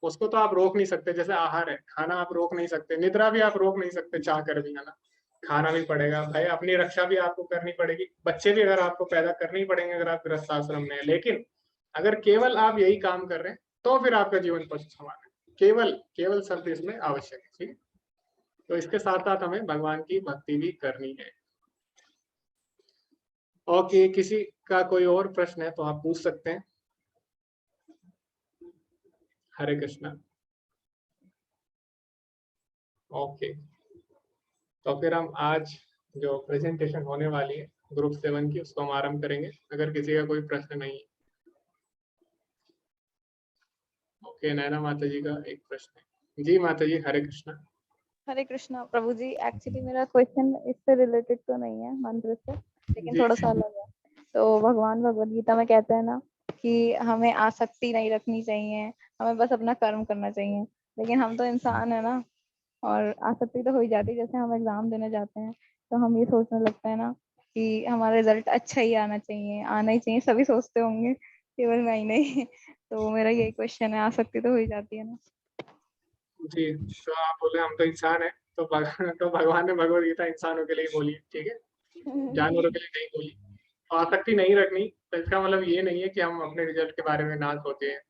A: उसको तो आप रोक नहीं सकते। जैसे आहार है, खाना आप रोक नहीं सकते, निद्रा भी आप रोक नहीं सकते, चाह कर भी, है ना। खाना भी पड़ेगा भाई, अपनी रक्षा भी आपको करनी पड़ेगी, बच्चे भी अगर आपको पैदा करने ही पड़ेंगे अगर आप गृहस्थ आश्रम में है। लेकिन अगर केवल आप यही काम कर रहे हैं तो फिर आपका जीवन पशु समान है। केवल केवल शब्द इसमें आवश्यक है। ठीक है, तो इसके साथ साथ हमें भगवान की भक्ति भी करनी है। ओके, किसी का कोई और प्रश्न है तो आप पूछ सकते हैं। हरे कृष्णा। ओके, तो फिर हम आज जो प्रेजेंटेशन होने वाली है ग्रुप 7 की, उसको हम आरंभ करेंगे, अगर किसी का कोई प्रश्न नहीं है। ओके, नैना माता जी का एक प्रश्न है। जी माता जी, हरे कृष्णा।
C: हरे कृष्णा प्रभु जी। एक्चुअली मेरा क्वेश्चन इससे रिलेटेड तो नहीं है मंत्र से, लेकिन
A: जी
C: थोड़ा
A: जी
C: सा अलग है। तो भगवान भगवत गीता में कहते हैं ना कि हमें आसक्ति नहीं रखनी चाहिए, हमें बस अपना कर्म करना चाहिए। लेकिन हम तो इंसान है ना, और आसक्ति तो हो ही जाती है। जैसे हम एग्जाम देने जाते हैं तो हम ये सोचने लगते हैं ना कि हमारा रिजल्ट अच्छा ही आना चाहिए, आना ही चाहिए। सभी सोचते होंगे, केवल मैं ही नहीं। तो मेरा यही क्वेश्चन है, आसक्ति तो हो ही जाती है ना।
A: जी, तो आप बोले हम तो इंसान है, तो तो भगवान ने भगवत गीता इंसानों के लिए बोली है। ठीक है, जानवरों के लिए नहीं बोली। तो आसक्ति नहीं रखनी, तो इसका मतलब ये नहीं है कि हम अपने रिजल्ट के बारे में ना सोचे हैं।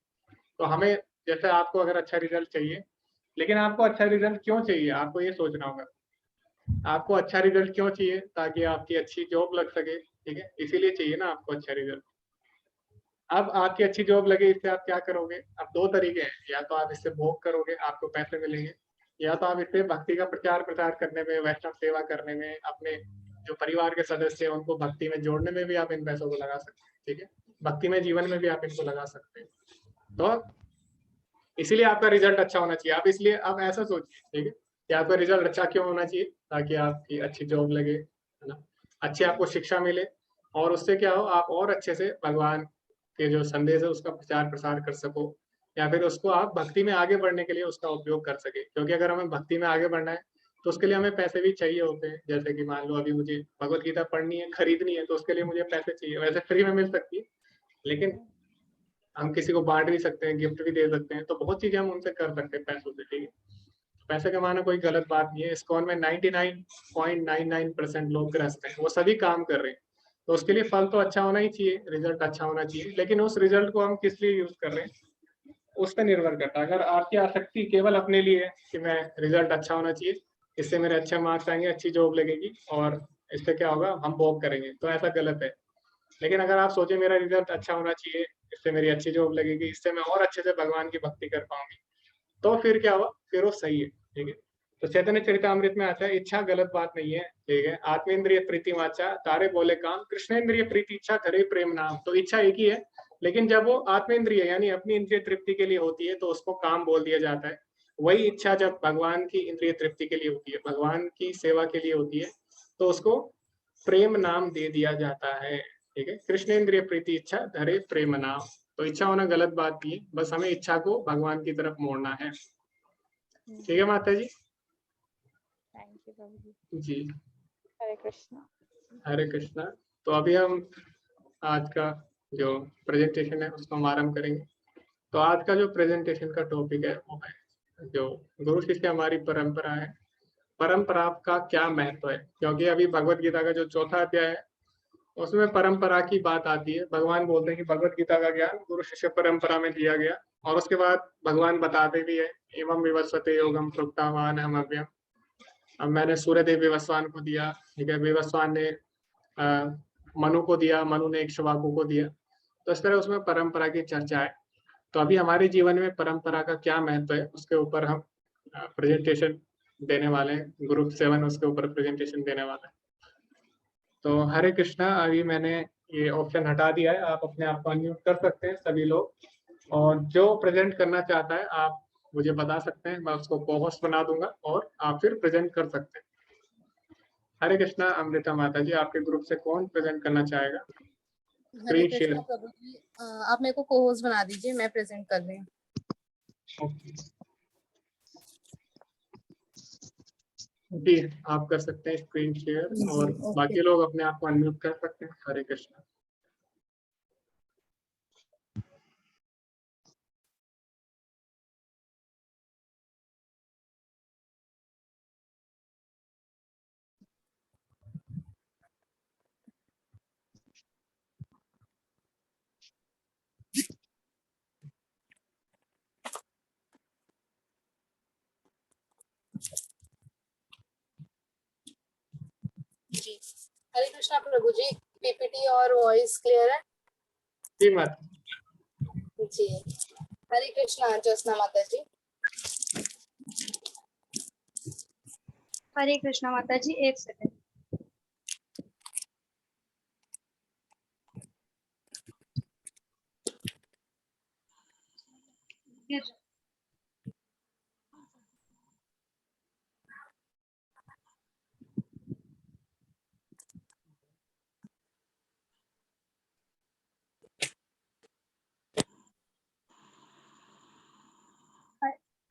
A: तो हमें, जैसे आपको अगर अच्छा रिजल्ट चाहिए, लेकिन आपको अच्छा रिजल्ट क्यों चाहिए, आपको ये सोचना होगा। आपको अच्छा रिजल्ट क्यों चाहिए? ताकि आपकी अच्छी जॉब लग सके। ठीक है, इसीलिए चाहिए ना आपको अच्छा रिजल्ट। अब आपकी अच्छी जॉब लगे, इससे आप क्या करोगे? अब दो तरीके हैं, या तो आप इससे भोग करोगे, आपको पैसे मिलेंगे, या तो आप इससे भक्ति का प्रचार प्रसार करने में, वैष्णव सेवा करने में, अपने जो परिवार के सदस्य हैं उनको भक्ति में जोड़ने में भी आप इन पैसों को लगा सकते हैं। ठीक है, भक्ति में जीवन में भी आप इनको लगा सकते हैं। तो इसीलिए आपका रिजल्ट अच्छा होना चाहिए। आप इसलिए आप ऐसा सोचिए, ठीक है, कि आपका रिजल्ट अच्छा क्यों होना चाहिए? ताकि आपकी अच्छी जॉब लगे, है ना, अच्छी आपको शिक्षा मिले, और उससे क्या हो, आप और अच्छे से भगवान के जो संदेश है उसका प्रचार प्रसार कर सको, या फिर उसको आप भक्ति में आगे बढ़ने के लिए उसका उपयोग कर सके। क्योंकि अगर हमें भक्ति में आगे बढ़ना है तो उसके लिए हमें पैसे भी चाहिए होते हैं। जैसे कि मान लो अभी मुझे भगवत गीता पढ़नी है, खरीदनी है, तो उसके लिए मुझे पैसे चाहिए। वैसे फ्री में मिल सकती है, लेकिन हम किसी को बांट भी सकते हैं, गिफ्ट भी दे सकते हैं, तो बहुत चीजें हम उनसे कर सकते हैं पैसों से। ठीक है, पैसे कमाना कोई गलत बात नहीं है। इस्कॉन में 99.99% लोग ग्रस्त हैं, वो सभी काम कर रहे हैं। तो उसके लिए फल तो अच्छा होना ही चाहिए, रिजल्ट अच्छा होना चाहिए, लेकिन उस रिजल्ट को हम किस लिए यूज कर रहे हैं? उस पर निर्भर करता है। अगर आपकी आसक्ति केवल अपने लिए है कि मैं रिजल्ट अच्छा होना चाहिए, इससे मेरे अच्छे मार्क्स आएंगे, अच्छी जॉब लगेगी और इससे क्या होगा, हम जॉब करेंगे, तो ऐसा गलत है। लेकिन अगर आप सोचे मेरा रिजल्ट अच्छा होना चाहिए, इससे मेरी अच्छी जॉब लगेगी, इससे मैं और अच्छे से भगवान की भक्ति कर पाऊंगी, तो फिर क्या हुआ, फिर वो सही है। ठीक है, तो चैतन्य चरितामृत में आता है इच्छा गलत बात नहीं है। ठीक है, आत्मेंद्रिय प्रीति वाचा तारे बोले काम, कृष्णेंद्रिय प्रीति इच्छा करे प्रेम नाम। तो इच्छा एक ही है, लेकिन जब वो आत्मेंद्रिय यानी अपनी इंद्रिय तृप्ति के लिए होती है तो उसको काम बोल दिया जाता है। वही इच्छा जब भगवान की इंद्रिय तृप्ति के लिए होती है, भगवान की सेवा के लिए होती है, तो उसको प्रेम नाम दे दिया जाता है। ठीक है, कृष्णेंद्रिय प्रीति इच्छा धरे प्रेम नाम। तो इच्छा होना गलत बात नहीं है, बस हमें इच्छा को भगवान की तरफ मोड़ना है। ठीक है माता जी।
C: थैंक यू प्रभु जी।
A: जी,
C: हरे कृष्णा।
A: हरे कृष्णा। तो अभी हम आज का जो प्रेजेंटेशन है उसको हम आरम्भ करेंगे। तो आज का जो प्रेजेंटेशन का टॉपिक है वो है जो गुरु शिष्य हमारी परंपरा है, परंपरा का क्या महत्व है। क्योंकि अभी भगवत गीता का जो चौथा अध्याय है उसमें परंपरा की बात आती है। भगवान बोलते हैं कि भगवत गीता का ज्ञान गुरु शिष्य परंपरा में दिया गया, और उसके बाद भगवान बताते भी है एवं विवस्वते योगम प्रोक्तावान हम अव्यम। अब मैंने सूर्यदेव विवस्वान को दिया, ठीक है, विवस्वान ने मनु को दिया, मनु ने इक्ष्वाकु को दिया। तो इस तरह उसमें परंपरा की चर्चा है। तो अभी हमारे जीवन में परंपरा का क्या महत्व है उसके ऊपर हम प्रेजेंटेशन देने वाले हैं। ग्रुप 7 उसके ऊपर प्रेजेंटेशन देने वाला है। तो हरे कृष्णा, अभी मैंने ये ऑप्शन हटा दिया है, आप अपने आप को अनम्यूट कर सकते हैं सभी लोग, और जो प्रेजेंट करना चाहता है आप मुझे बता सकते हैं, मैं उसको को होस्ट बना दूंगा और आप फिर प्रेजेंट कर सकते हैं। हरे कृष्णा। अमृता माता जी, आपके ग्रुप से कौन प्रेजेंट करना चाहेगा?
D: हरे कृष्णा प्रभु जी, आप मेरे को को-होस्ट बना दीजिए, मैं प्रेजेंट कर रही हूँ।
A: जी, आप कर सकते हैं स्क्रीन शेयर, और बाकी लोग अपने आप को अनम्यूट कर सकते हैं। हरे कृष्णा।
D: जी, हरे कृष्णा प्रभु जी, पीपीटी और वॉइस क्लियर है?
A: जी माता
D: जी, हरे कृष्णा ज्योत्सना माता जी।
E: हरे कृष्णा माता जी, एक सेकंड।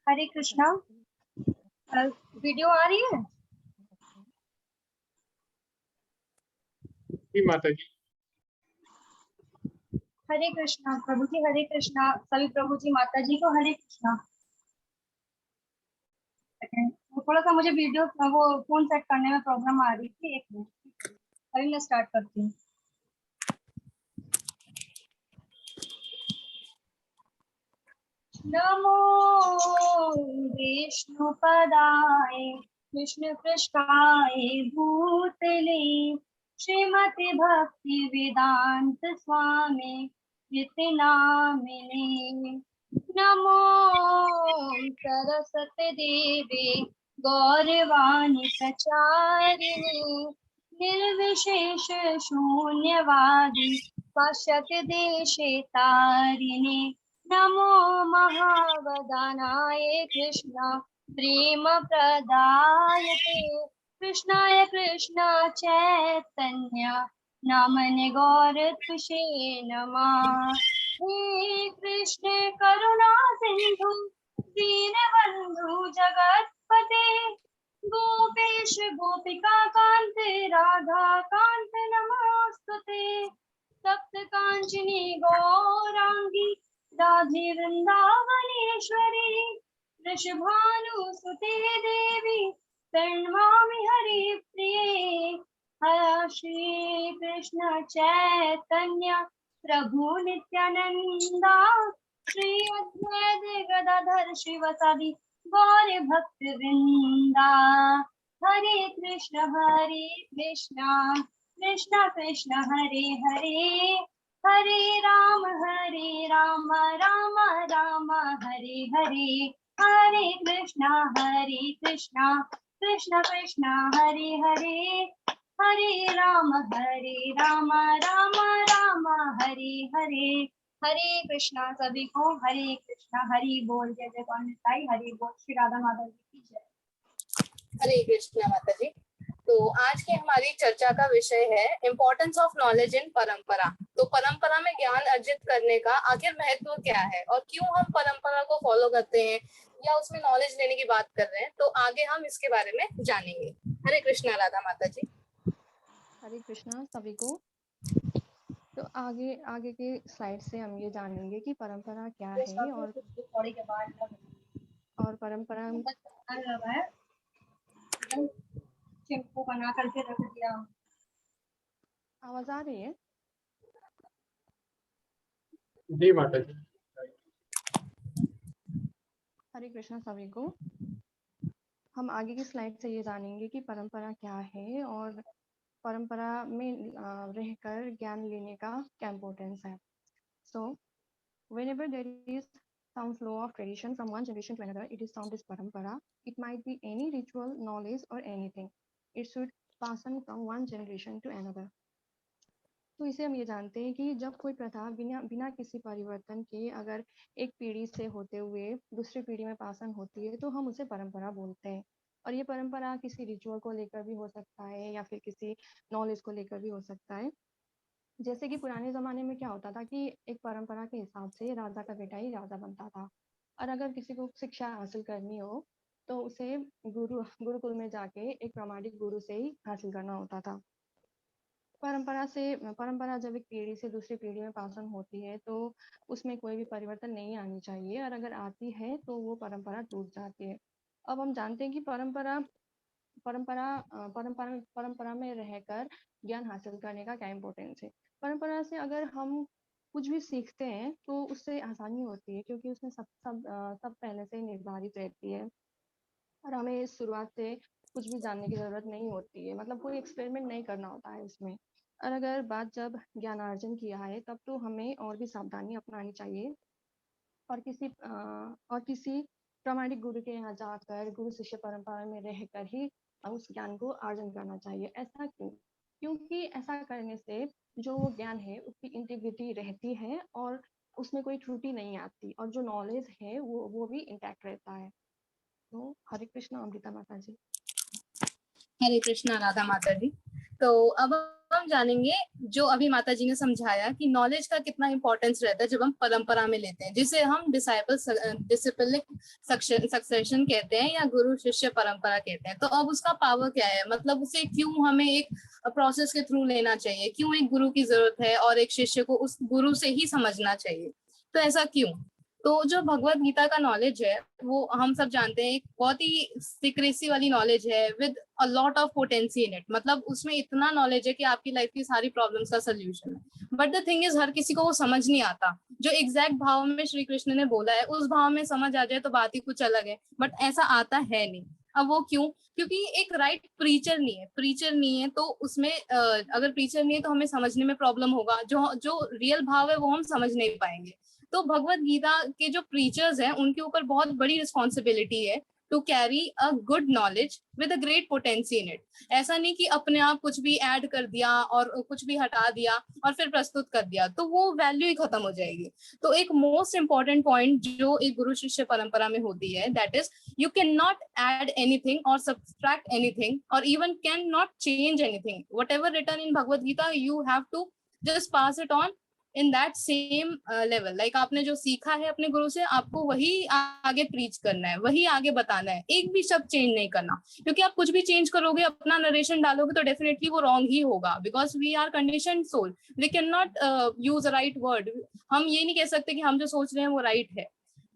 E: हरे कृष्णा, वीडियो आ रही है?
A: जी माता जी।
E: हरे कृष्णा प्रभु जी, हरे कृष्णा सभी प्रभु जी, माता जी को हरे कृष्णा। थोड़ा सा मुझे वीडियो वो फोन सेट करने में प्रॉब्लम आ रही थी, एक मिनट, अभी मैं स्टार्ट करती हूँ। नमो विष्णुपदाय विष्णु पृष्ठाय भूतले श्रीमति भक्ति वेदांत स्वामी इति नामिने। नमो सरस्वती देवी गौरवाणी प्रचारिणे निर्विशेष शून्यवादी पाश्चात्य देशे तारिणे। नमो महावदानाय कृष्ण प्रेम प्रदायते कृष्णाय कृष्ण चैतन्य नामने गौरत्विषे नमः। हे कृष्ण करुणा सिंधु दीनबंधु जगत्पते गोपेश गोपिका कांत राधा कांत नमोस्तुते। सप्त कांचनी गौरांगी राधे वृंदावनेश्वरी वृषभानुसुते देवी प्रणमामि हरिप्रिये। श्री कृष्ण चैतन्य प्रभु नित्यानंदा श्री अद्वैत गदाधर शिवसादि गौर भक्त वृंदा। हरे कृष्ण कृष्ण कृष्ण हरे हरे, हरे राम राम राम हरे हरे। हरे कृष्ण कृष्ण कृष्ण हरे हरे, हरे राम राम राम हरे हरे। हरे कृष्णा सभी को, हरे कृष्णा। हरि बोल। जय जय कौन हरि बोल। श्री राधा माधव जी की जय।
D: हरे कृष्णा माता जी। तो आज की हमारी चर्चा का विषय है इम्पोर्टेंस ऑफ नॉलेज इन परंपरा। तो परंपरा में ज्ञान अर्जित करने का आखिर महत्व क्या है और क्यों हम परंपरा को फॉलो करते हैं या उसमें नॉलेज लेने की बात कर रहे हैं, तो आगे हम इसके बारे में जानेंगे। हरे कृष्णा राधा माता जी।
C: हरे कृष्णा सभी को। तो आगे आगे के स्लाइड से हम ये जानेंगे कि परंपरा क्या है और परंपरा
E: चिंपू बना करके रख दिया।
C: आवाज आ रही है?
A: जी माता जी।
C: हरे कृष्णा सभी को। हम आगे की स्लाइड से ये जानेंगे कि परंपरा क्या है और परंपरा में रहकर ज्ञान लेने का क्या इम्पोर्टेंस है। सो whenever there is some flow of tradition from one generation to another, it is termed as parampara. It might be any ritual, knowledge or anything. It should pass on from one generation to another. तो इसे हम ये जानते हैं कि जब कोई प्रथा बिना किसी परिवर्तन के अगर एक पीढ़ी से होते हुए दूसरी पीढ़ी में पासन होती है तो हम उसे परंपरा बोलते हैं। और ये परंपरा किसी रिचुअल को लेकर भी हो सकता है या फिर किसी नॉलेज को लेकर भी हो सकता है। जैसे कि पुराने ज़माने में क्या होता था कि एक परंपरा के हिसाब से राजा का बेटा ही राजा बनता था और अगर किसी को शिक्षा हासिल करनी हो तो उसे गुरुकुल में जाके एक प्रामाणिक गुरु से ही हासिल करना होता था। परंपरा जब एक पीढ़ी से दूसरी पीढ़ी में पास ऑन होती है तो उसमें कोई भी परिवर्तन नहीं आनी चाहिए और अगर आती है तो वो परंपरा टूट जाती है। अब हम जानते हैं कि परंपरा में रहकर ज्ञान हासिल करने का क्या इम्पोर्टेंस है। परंपरा से अगर हम कुछ भी सीखते हैं तो उससे आसानी होती है क्योंकि उसमें सब पहले से ही निर्धारित रहती है और हमें शुरुआत से कुछ भी जानने की ज़रूरत नहीं होती है, मतलब कोई एक्सपेरिमेंट नहीं करना होता है उसमें। और अगर बात जब ज्ञानार्जन किया है तब तो हमें और भी सावधानी अपनानी चाहिए और किसी प्रामाणिक गुरु के यहाँ जाकर गुरु शिष्य परंपरा में रहकर ही उस ज्ञान को अर्जन करना चाहिए। ऐसा क्यों? क्योंकि ऐसा करने से जो वो ज्ञान है उसकी इंटीग्रिटी रहती है और उसमें कोई त्रुटि नहीं आती और जो नॉलेज है वो भी इंटैक्ट रहता है। तो हरे कृष्णा अमृता माता जी।
D: हरे कृष्णा राधा माता जी। तो अब हम जानेंगे जो अभी माता जी ने समझाया कि नॉलेज का कितना इंपॉर्टेंस रहता है जब हम परंपरा में लेते हैं, जिसे हम डिसिप्लिनिक सक्सेशन कहते हैं या गुरु शिष्य परंपरा कहते हैं। तो अब उसका पावर क्या है, मतलब उसे क्यों हमें एक प्रोसेस के थ्रू लेना चाहिए, क्यों एक गुरु की जरूरत है और एक शिष्य को उस गुरु से ही समझना चाहिए, तो ऐसा क्यों? तो जो भगवत गीता का नॉलेज है वो हम सब जानते हैं एक बहुत ही सीक्रेसी वाली नॉलेज है with a lot of potency in it. मतलब उसमें इतना नॉलेज है कि आपकी लाइफ की सारी प्रॉब्लम्स का सोल्यूशन है। बट द थिंग इज हर किसी को वो समझ नहीं आता। जो एग्जैक्ट भाव में श्री कृष्ण ने बोला है उस भाव में समझ आ जाए तो बात ही कुछ अलग है, बट ऐसा आता है नहीं। अब वो क्यों? क्योंकि एक राइट प्रीचर नहीं है तो उसमें अगर प्रीचर नहीं है तो हमें समझने में प्रॉब्लम होगा। जो रियल भाव है वो हम समझ नहीं पाएंगे। तो भगवत गीता के जो प्रीचर्स हैं उनके ऊपर बहुत बड़ी रिस्पॉन्सिबिलिटी है to carry a good knowledge with a great potency in it. ऐसा नहीं कि अपने आप कुछ भी ऐड कर दिया और कुछ भी हटा दिया और फिर प्रस्तुत कर दिया तो वो वैल्यू ही खत्म हो जाएगी। तो एक मोस्ट इंपॉर्टेंट पॉइंट जो एक गुरु शिष्य परंपरा में होती है that is you can not add anything और सब्सट्रैक्ट एनीथिंग और even can not change anything. Whatever written in Bhagavad Gita you have to just pass it on in that same level. Like आपने जो सीखा है अपने गुरु से आपको वही आगे प्रीच करना है, वही आगे बताना है, एक भी शब्द चेंज नहीं करना। क्योंकि आप कुछ भी चेंज करोगे अपना नरेशन डालोगे तो डेफिनेटली वो रॉन्ग ही होगा because we are conditioned soul, we can not use right word. हम ये नहीं कह सकते कि हम जो सोच रहे हैं वो राइट है।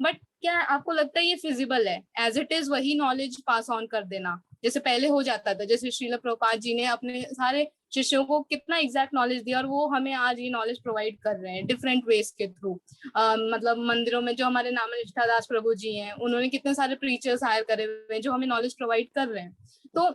D: बट क्या आपको लगता है ये फिजिबल है एज इट इज वही नॉलेज पास ऑन कर देना? जैसे पहले हो जाता था, जैसे श्रील प्रभुपाद जी ने अपने सारे शिष्यों को कितना एग्जैक्ट नॉलेज दिया, और वो हमें आज ये नॉलेज प्रोवाइड कर रहे हैं डिफरेंट वेज के थ्रू। मतलब मंदिरों में जो हमारे नाम निष्ठादास प्रभु जी हैं, उन्होंने कितने सारे प्रीचर्स हायर करे हुए हैं जो हमें नॉलेज प्रोवाइड कर रहे हैं। तो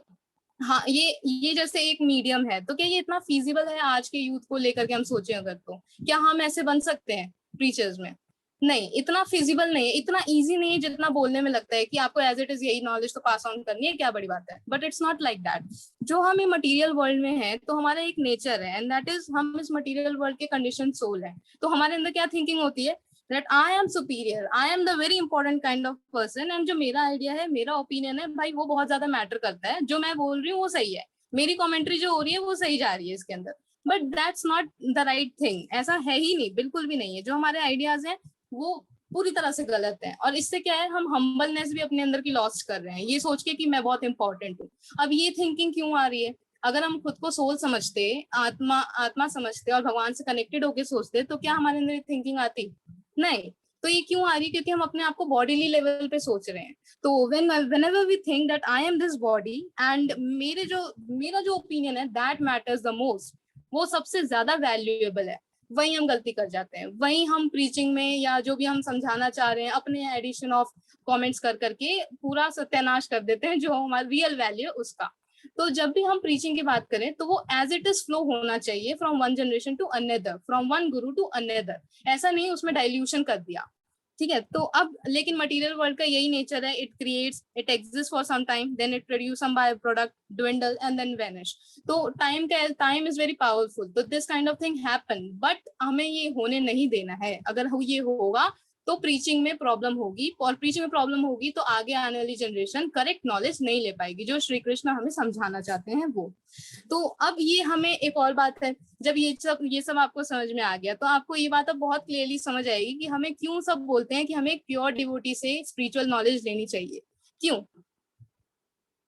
D: हाँ, ये जैसे एक मीडियम है, तो क्या ये इतना फीजिबल है आज के यूथ को लेकर के हम सोचें अगर, तो क्या हम ऐसे बन सकते हैं प्रीचर्स में? नहीं, इतना फिजिबल नहीं है, इतना इजी नहीं है जितना बोलने में लगता है कि आपको एज इट इज यही नॉलेज तो पास ऑन करनी है, क्या बड़ी बात है। But it's not like that. जो हम मटेरियल वर्ल्ड में है, तो हमारा एक नेचर है, एंड दैट इज हम इस मटेरियल वर्ल्ड के कंडीशन सोल है। तो हमारे अंदर क्या थिंकिंग होती है, that I am superior, I am the very important kind of person, and जो मेरा आइडिया है, मेरा ओपिनियन है भाई, वो बहुत ज्यादा मैटर करता है, जो मैं बोल रही हूँ वो सही है, मेरी कमेंट्री जो हो रही है वो सही जा रही है इसके अंदर। But that's not the right thing, ऐसा है ही नहीं, बिल्कुल भी नहीं है। जो हमारे आइडियाज हैं वो पूरी तरह से गलत है, और इससे क्या है, हम हम्बलनेस भी अपने अंदर की लॉस्ट कर रहे हैं, ये सोच के कि मैं बहुत इंपॉर्टेंट हूँ। अब ये थिंकिंग क्यों आ रही है? अगर हम खुद को सोल समझते, आत्मा समझते और भगवान से कनेक्टेड होके सोचते, तो क्या हमारे अंदर थिंकिंग आती? नहीं। तो ये क्यों आ रही है? क्योंकि हम अपने आप को बॉडीली लेवल पे सोच रहे हैं। तो whenever we think that I am this body and मेरा जो ओपिनियन है that matters the most, वो सबसे ज्यादा वैल्यूएबल है, वही हम गलती कर जाते हैं। वही हम प्रीचिंग में या जो भी हम समझाना चाह रहे हैं, अपने एडिशन ऑफ कमेंट्स कर करके पूरा सत्यानाश कर देते हैं जो हमारा रियल वैल्यू है उसका। तो जब भी हम प्रीचिंग की बात करें, तो वो एज इट इज फ्लो होना चाहिए from one generation to another, from one guru to another. ऐसा नहीं उसमें डाइल्यूशन कर दिया, ठीक है। तो अब लेकिन मटेरियल वर्ल्ड का यही नेचर है, it creates, it exist for some time, then it produce some by product, dwindle and then vanish. तो टाइम इज वेरी पावरफुल, तो this kind of thing happen, but हमें ये होने नहीं देना है। अगर ये होगा तो प्रीचिंग में प्रॉब्लम होगी, और प्रीचिंग में प्रॉब्लम होगी तो आगे आने वाली जनरेशन करेक्ट नॉलेज नहीं ले पाएगी, जो श्री कृष्ण हमें समझाना चाहते हैं वो। तो अब ये हमें एक और बात है, जब ये सब आपको समझ में आ गया, तो आपको ये बात अब बहुत क्लियरली समझ आएगी कि हमें क्यों सब बोलते हैं कि हमें एक प्योर डिवोटी से स्पिरिचुअल नॉलेज लेनी चाहिए।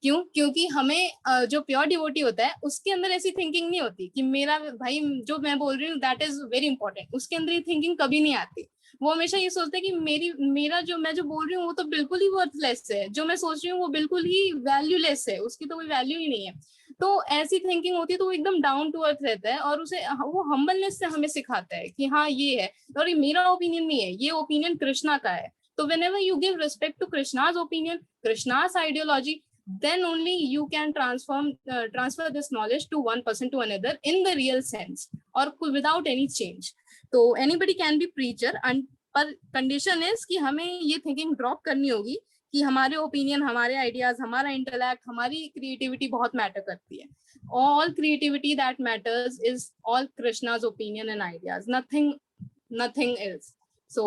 D: क्योंकि हमें जो प्योर डिवोटी होता है उसके अंदर ऐसी थिंकिंग नहीं होती कि मेरा भाई जो मैं बोल रही हूँ दैट इज वेरी इंपॉर्टेंट, उसके अंदर ये थिंकिंग कभी नहीं आती। वो हमेशा ये सोचते हैं कि मैं जो बोल रही हूँ वो तो बिल्कुल ही वर्थलेस है, जो मैं सोच रही हूँ वो बिल्कुल ही वैल्यूलेस है, उसकी तो कोई वैल्यू ही नहीं है। तो ऐसी थिंकिंग होती है, तो वो एकदम डाउन टू अर्थ रहता है, और उसे वो हम्बलनेस से हमें सिखाता है कि हाँ ये है, और ये मेरा ओपिनियन नहीं है, ये ओपिनियन कृष्णा का है। तो whenever you give respect to Krishna's opinion, Krishna's ideology, then only you can transfer this knowledge to one person to another in the real sense, or without any change. तो anybody can be preacher, पर condition is कि हमें ये thinking drop करनी होगी कि हमारे opinion, हमारे आइडियाज, हमारा इंटेलेक्ट, हमारी क्रिएटिविटी बहुत मैटर करती है। All creativity that matters is all Krishna's opinion and ideas, nothing else. So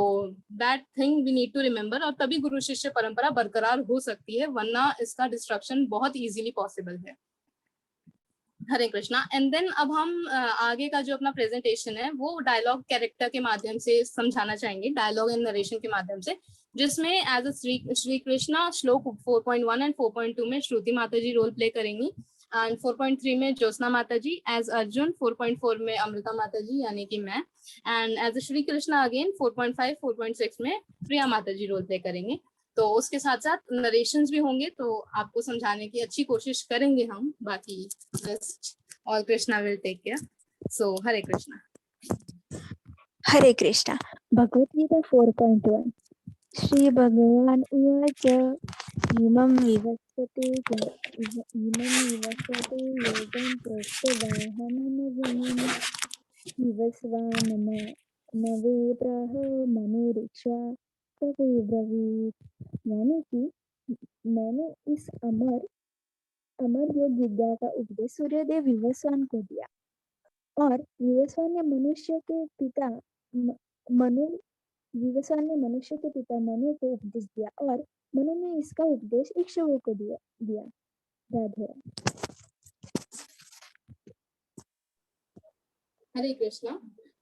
D: that thing we need to remember, और तभी गुरु शिष्य परंपरा बरकरार हो सकती है, वरना इसका डिस्ट्रक्शन बहुत इजीली पॉसिबल है। हरे कृष्णा। एंड देन अब हम आगे का जो अपना प्रेजेंटेशन है वो डायलॉग कैरेक्टर के माध्यम से समझाना चाहेंगे, डायलॉग एंड नरेशन के माध्यम से, जिसमें एज अ श्री कृष्णा श्लोक 4.1 एंड 4.2 में श्रुति माता जी रोल प्ले करेंगी, एंड 4.3 में ज्योत्सना माता जी एज अर्जुन, 4.4 में अमृता माता जी यानी कि मैं, and as Shri Krishna again 4.5 4.6 में प्रिया माता जी रोल प्ले करेंगे। तो उसके साथ साथ नरेशंस भी होंगे, तो आपको समझाने की अच्छी कोशिश करेंगे हम। बाकी बस all Krishna will take care. So Hare Krishna.
F: Hare Krishna. Bhagavad Gita 4.1 श्री भगवान उवाच इमं विवस्वते योगं प्रोक्तवाहनमजनम् विवस्वानमनवे प्राह मनुरीक्षा तवे ब्रवीत्। यानी कि मैंने इस अमर योग विद्या का उपदेश सूर्यदेव विवस्वान को दिया, और विवस्वान ने मनुष्य के पिता मनु को उपदेश दिया, और मनु ने इसका उपदेश इक्ष्वाकु को दिया। राधे।
D: हरे कृष्णा।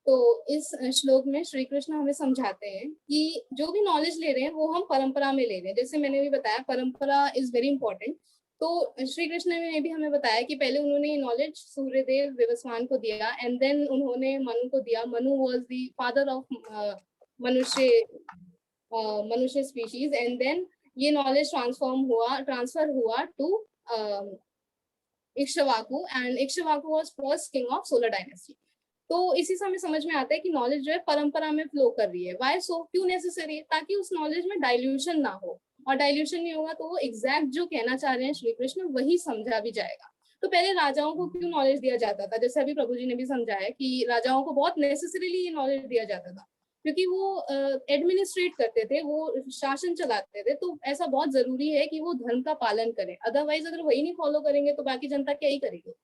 D: तो इस श्लोक में श्री कृष्ण हमें समझाते हैं कि जो भी नॉलेज ले रहे हैं वो हम परंपरा में ले रहे हैं। जैसे मैंने भी बताया, परंपरा इज वेरी इंपॉर्टेंट। तो श्री कृष्ण ने भी हमें बताया कि पहले उन्होंने ये नॉलेज सूर्यदेव विवस्वान को दिया, एंड देन उन्होंने मनु को दिया। Manu was the father of मनुष्य स्पीशीज, एंड देन ये नॉलेज ट्रांसफर हुआ to Ikshvaku, and Ikshvaku was first king of solar dynasty. तो इसी से हमें समझ में आता है कि नॉलेज जो है परंपरा में फ्लो कर रही है। वाई सो, क्यों नेसेसरी है? ताकि उस नॉलेज में डाइल्यूशन ना हो, और डाइल्यूशन नहीं होगा तो वो एग्जैक्ट जो कहना चाह रहे हैं श्री कृष्ण वही समझा भी जाएगा। तो पहले राजाओं को क्यों नॉलेज दिया जाता था? जैसे अभी प्रभु जी ने भी समझाया कि राजाओं को बहुत नेसेसरीली ये नॉलेज दिया जाता था, क्योंकि वो एडमिनिस्ट्रेट करते थे, वो शासन चलाते थे, तो ऐसा बहुत जरूरी है कि वो धर्म का पालन करें। अदरवाइज अगर वही नहीं फॉलो करेंगे तो बाकी जनता क्या ही करेगी।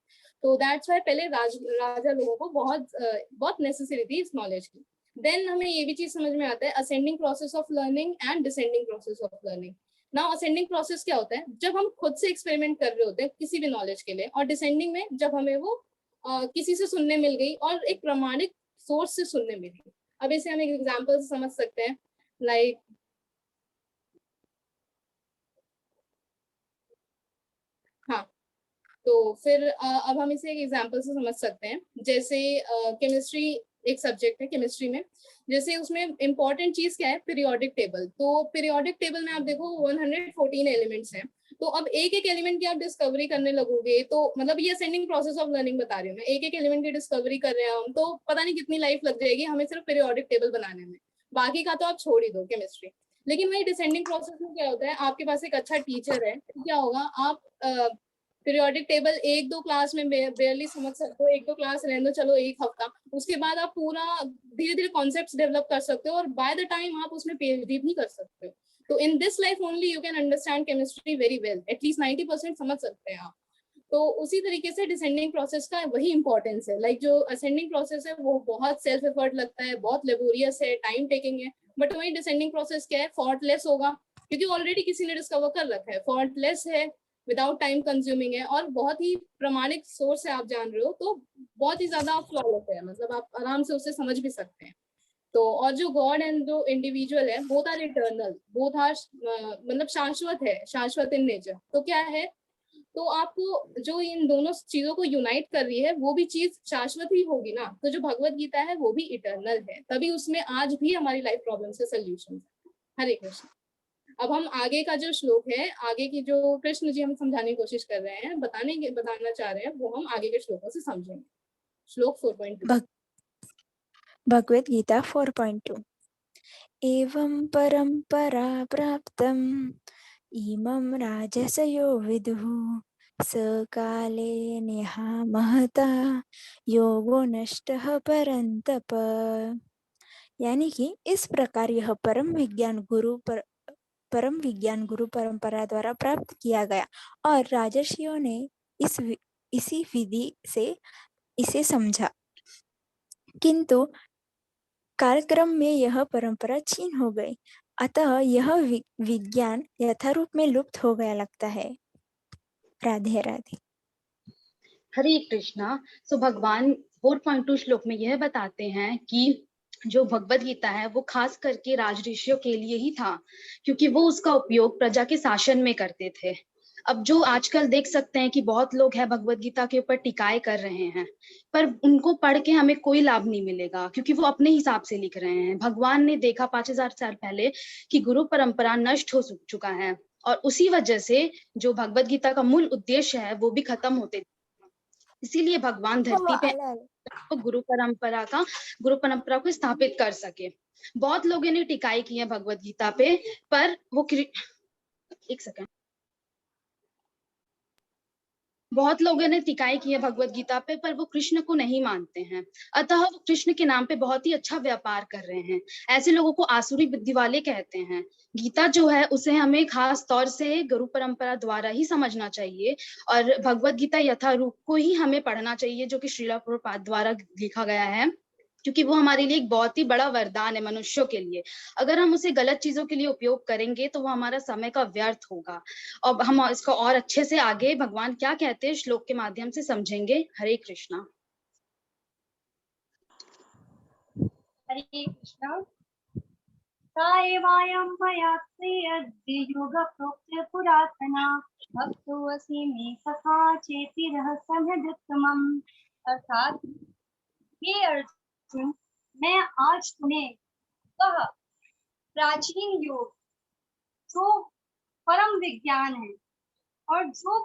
D: तो दैट्स वाई पहले राजा लोगों को बहुत नेसेसरी थी इस नॉलेज की। देन हमें ये भी चीज समझ में आता है, ascending process of learning and descending process of learning. Now ascending process क्या होता है? जब हम खुद से एक्सपेरिमेंट कर रहे होते हैं किसी भी नॉलेज के लिए, और डिसेंडिंग में जब हमें वो किसी से सुनने मिल गई और एक प्रमाणिक सोर्स से सुनने मिली। अब इसे हम एक एग्जाम्पल से समझ सकते हैं, लाइक हाँ, तो फिर अब हम इसे एक एग्जाम्पल से समझ सकते हैं। जैसे केमिस्ट्री एक सब्जेक्ट है, केमिस्ट्री में जैसे उसमें इंपॉर्टेंट चीज क्या है? Periodic table. तो पीरियोडिक टेबल में आप देखो 114 एलिमेंट्स हैं। तो अब एक एक एलिमेंट की आप डिस्कवरी करने लगोगे तो मतलब ये असेंडिंग प्रोसेस ऑफ लर्निंग बता रही हूँ मैं। एक एक एलिमेंट की डिस्कवरी कर रहे हैं हम, तो पता नहीं कितनी लाइफ लग जाएगी हमें सिर्फ पीरियोडिक टेबल बनाने में। बाकी का तो आप छोड़ ही दो केमिस्ट्री। लेकिन वही डिसेंडिंग प्रोसेस में क्या होता है? आपके पास एक अच्छा टीचर है, तो क्या होगा? आप पीरियोडिक टेबल एक दो क्लास में बेयरली समझ सकते हो, एक दो क्लास रहने दो, चलो एक हफ्ता, उसके बाद आप पूरा धीरे धीरे कॉन्सेप्ट्स डेवलप कर सकते हो, और बाय द टाइम आप उसमें पीएचडी भी कर सकते हो। तो in this life only you can understand chemistry very well, at least 90% समझ सकते हैं आप। तो उसी तरीके से डिसेंडिंग प्रोसेस का वही इंपॉर्टेंस है। लाइक जो असेंडिंग प्रोसेस है वो बहुत सेल्फ एफर्ट लगता है, बहुत लेबोरियस है, टाइम टेकिंग है, बट वही डिसेंडिंग प्रोसेस क्या है? फॉल्टलेस होगा, क्योंकि ऑलरेडी किसी ने डिस्कवर कर रखा है, फॉल्टलेस है, विदाउट टाइम कंज्यूमिंग है, और बहुत ही प्रमाणिक सोर्स है, आप जान रहे हो, तो बहुत ही ज्यादा फ्लॉलेस है, मतलब आप आराम से उसे समझ भी सकते हैं। तो और जो गॉड एंड जो इंडिविजुअल है, both are eternal, both are मतलब शाश्वत है, शाश्वत इन नेचर। तो क्या है? तो आपको जो इन दोनों चीजों को यूनाइट कर रही है वो भी चीज शाश्वत ही होगी ना। तो जो भगवत गीता है वो भी इटर्नल है, तभी उसमें आज भी हमारी लाइफ प्रॉब्लम से सोल्यूशन है। हरे कृष्ण। अब हम आगे का जो श्लोक है, आगे की जो कृष्ण जी हम समझाने की कोशिश कर रहे हैं, बताना चाह रहे हैं, वो हम आगे के श्लोकों से समझेंगे। श्लोक 4.2
F: भगवद गीता 4.2 एवं परंपरा प्राप्तम् इमं राजसयो विदुः सकाले नेहा महता योगो नष्टः परंतप। यानी कि इस प्रकार यह परम विज्ञान गुरु परंपरा द्वारा प्राप्त किया गया, और राजर्षियों ने इसी विधि से इसे समझा, किंतु कालक्रम में यह परंपरा क्षीण हो गई, अतः यह विज्ञान यथारूप में लुप्त हो गया लगता है। राधे राधे।
G: हरे कृष्णा। सो भगवान 4.2 श्लोक में यह बताते हैं कि जो भगवत गीता है वो खास करके राजऋषियों के लिए ही था, क्योंकि वो उसका उपयोग प्रजा के शासन में करते थे। अब जो आजकल देख सकते हैं कि बहुत लोग हैं भगवत गीता के ऊपर टिकाए कर रहे हैं, पर उनको पढ़ के हमें कोई लाभ नहीं मिलेगा, क्योंकि वो अपने हिसाब से लिख रहे हैं। भगवान ने देखा 5000 साल पहले कि गुरु परंपरा नष्ट हो चुका है, और उसी वजह से जो भगवत गीता का मूल उद्देश्य है वो भी खत्म होते, इसीलिए भगवान धरती पे तो गुरु परंपरा को स्थापित कर सके। बहुत लोगों ने टिकाई की है भगवत गीता पे, पर वो एक सेकंड बहुत लोगों ने टिकाई की है भगवत गीता पे, पर वो कृष्ण को नहीं मानते हैं, अतः वो कृष्ण के नाम पे बहुत ही अच्छा व्यापार कर रहे हैं। ऐसे लोगों को आसुरी बुद्धि वाले कहते हैं। गीता जो है उसे हमें खास तौर से गुरु परंपरा द्वारा ही समझना चाहिए, और भगवत गीता यथारूप को ही हमें पढ़ना चाहिए, जो कि श्रील प्रभुपाद द्वारा लिखा गया है, क्योंकि वो हमारे लिए एक बहुत ही बड़ा वरदान है मनुष्यों के लिए। अगर हम उसे गलत चीजों के लिए उपयोग करेंगे तो वो हमारा समय का व्यर्थ होगा। अब हम इसको और अच्छे से आगे भगवान क्या कहते हैं श्लोक के माध्यम से समझेंगे। हरे कृष्णा।
E: हरे कृष्णा। सायवायं मया योगप्रोक्त्य पुरातना भक्तोऽसि मे सखा चेति रहस्यमद्युत्तमम्। अर्थात हे अर्जुन, मैं आज तुम्हें वह प्राचीन योग जो परम विज्ञान है और जो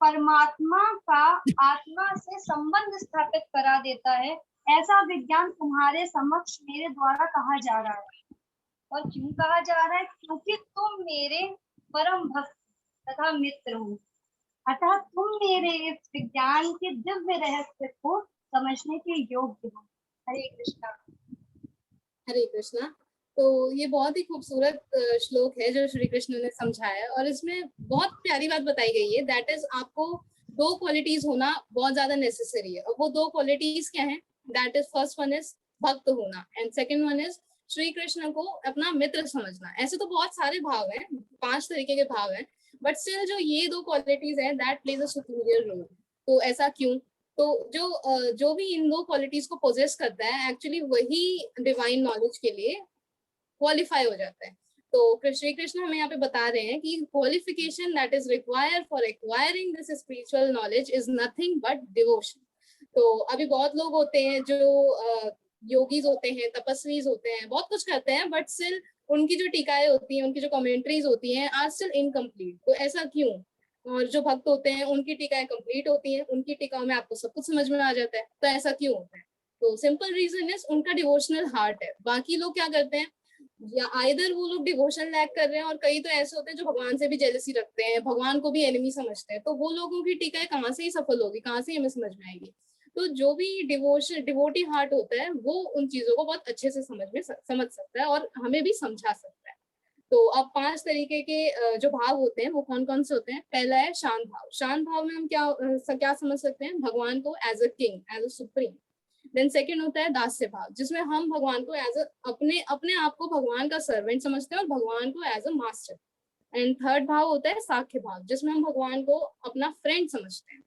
E: परमात्मा का आत्मा से संबंध स्थापित करा देता है, ऐसा विज्ञान तुम्हारे समक्ष मेरे द्वारा कहा जा रहा है। और क्यों कहा जा रहा है? क्योंकि तुम मेरे परम भक्त तथा मित्र हो, अतः तुम मेरे इस विज्ञान के दिव्य रहस्य को समझने के योग्य हो। हरे कृष्णा।
D: हरे कृष्णा। तो ये बहुत ही खूबसूरत श्लोक है जो श्री कृष्ण ने समझाया, और इसमें बहुत प्यारी बात बताई गई है, दैट इज आपको 2 क्वालिटीज होना बहुत ज्यादा नेसेसरी है। और वो 2 क्वालिटीज क्या हैं? That is first one is भक्त होना, and second one is Shri Krishna को अपना मित्र समझना। ऐसे तो बहुत सारे भाव हैं, 5 तरीके के भाव हैं, बट स्टिल जो ये 2 क्वालिटीज हैं that plays a superior role. तो ऐसा क्यों? तो जो भी इन 2 क्वालिटीज को पोजेस करता है, एक्चुअली वही डिवाइन नॉलेज के लिए क्वालिफाई हो जाता है। तो श्री कृष्ण हमें यहाँ पे बता रहे हैं कि qualification that is required for acquiring this spiritual knowledge is nothing but devotion. तो अभी बहुत लोग होते हैं जो योगीज होते हैं, तपस्वीज होते हैं, बहुत कुछ करते हैं, बट स्टिल उनकी जो टीकाएं होती हैं, उनकी जो कमेंट्रीज होती हैं, आर स्टिल इनकम्प्लीट। तो ऐसा क्यों? और जो भक्त होते हैं उनकी टीकाएं कंप्लीट होती हैं, उनकी टीकाओं में आपको सब कुछ समझ में आ जाता है। तो ऐसा क्यों होता है? तो सिंपल रीजन इज उनका डिवोशनल हार्ट है। बाकी लोग क्या करते हैं, या आइदर वो लोग डिवोशन लैक कर रहे हैं, और कई तो ऐसे होते हैं जो भगवान से भी जेलसी रखते हैं, भगवान को भी एनिमी समझते हैं। तो वो लोगों की टीकाएं कहाँ से ही सफल होगी, कहाँ से हमें समझ में आएगी? तो जो भी डिवोटी हार्ट होता है वो उन चीजों को बहुत अच्छे से समझ सकता है और हमें भी समझा सकता है। तो अब 5 तरीके के जो भाव होते हैं वो कौन कौन से होते हैं? पहला है शांत भाव। शांत भाव में हम क्या समझ सकते हैं? भगवान को as a king, as a supreme. Then second होता है दास्य भाव, जिसमें हम भगवान को एज अपने आप को भगवान का सर्वेंट समझते हैं और भगवान को as a master. And third भाव होता है साख्य भाव, जिसमें हम भगवान को अपना फ्रेंड समझते हैं।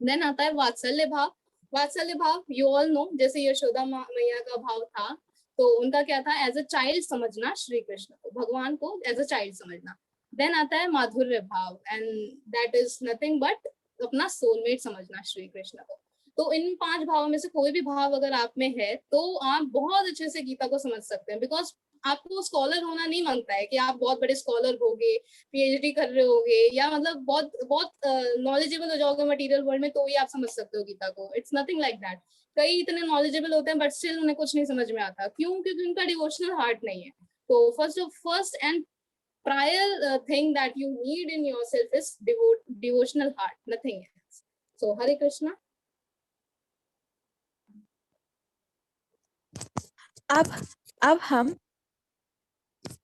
D: देन आता है वात्सल्य भाव। वात्सल्य भाव यू ऑल नो, जैसे यशोदा मैया का भाव था, तो उनका क्या था? एज अ चाइल्ड समझना श्री कृष्ण को, भगवान को एज अ चाइल्ड समझना। देन आता है माधुर्य भाव, and that is nothing but अपना सोलमेट समझना श्री कृष्ण को। तो इन 5 भावों में से कोई भी भाव अगर आप में है तो आप बहुत अच्छे से गीता को समझ सकते हैं। बिकॉज आपको स्कॉलर होना नहीं मांगता है कि आप बहुत बड़े स्कॉलर होगे, पीएचडी कर रहे होगे, या मतलब बहुत बहुत नॉलेजेबल हो जाओगे मटेरियल वर्ल्ड में तो ही आप समझ सकते हो गीता को। It's nothing like that. कई इतने नॉलेजेबल होते हैं बट स्टिल उन्हें कुछ नहीं समझ में आता। क्यों? क्योंकि उनका डिवोशनल हार्ट नहीं है। तो first and prior thing that you need in yourself is devotional heart, nothing else. So Hare Krishna.
F: अब हम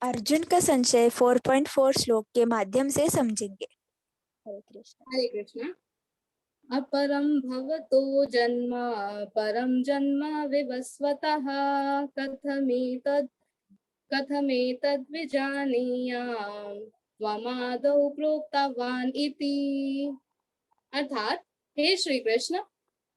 F: अर्जुन का संशय 4.4 श्लोक के माध्यम से समझेंगे। हरे कृष्ण।
D: हरे कृष्ण। अपरम भवतो जन्म परम जन्म विवस्वतः कथमेतद् विजानीयाम् त्वमादौ प्रोक्तवान् इति। अर्थात हे श्री कृष्ण,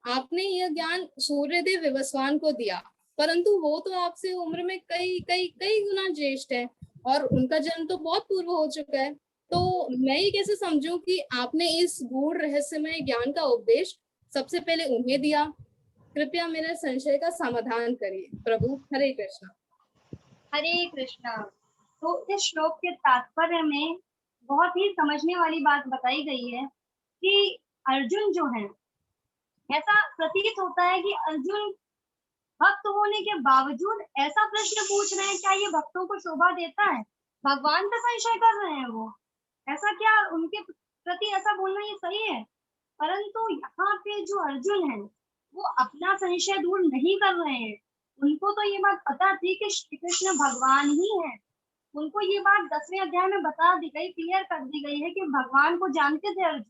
D: आपने यह ज्ञान सूर्यदेव विवस्वान को दिया, परंतु वो तो आपसे उम्र में कई गुना ज्येष्ठ है और उनका जन्म तो बहुत पूर्व हो चुका है। तो मैं ये कैसे समझूं कि आपने इस गूढ़ रहस्यमय ज्ञान का उपदेश सबसे पहले उन्हें दिया? कृपया मेरे संशय का समाधान करिए प्रभु। हरे कृष्ण।
E: हरे कृष्णा। तो इस श्लोक के तात्पर्य में बहुत ही समझने वाली बात बताई गई है कि अर्जुन जो है, ऐसा प्रतीत होता है कि अर्जुन भक्त होने के बावजूद ऐसा प्रश्न पूछ रहे हैं, क्या ये भक्तों को शोभा देता है? भगवान पे संशय कर रहे हैं वो। ऐसा क्या उनके प्रति ऐसा बोलना ये सही है? परंतु यहाँ पे जो अर्जुन है वो अपना संशय दूर नहीं कर रहे हैं। उनको तो ये बात पता थी कि श्री कृष्ण भगवान ही है। उनको ये बात 10वें अध्याय में बता दी गई, क्लियर कर दी गई है कि भगवान को जानते थे अर्जुन।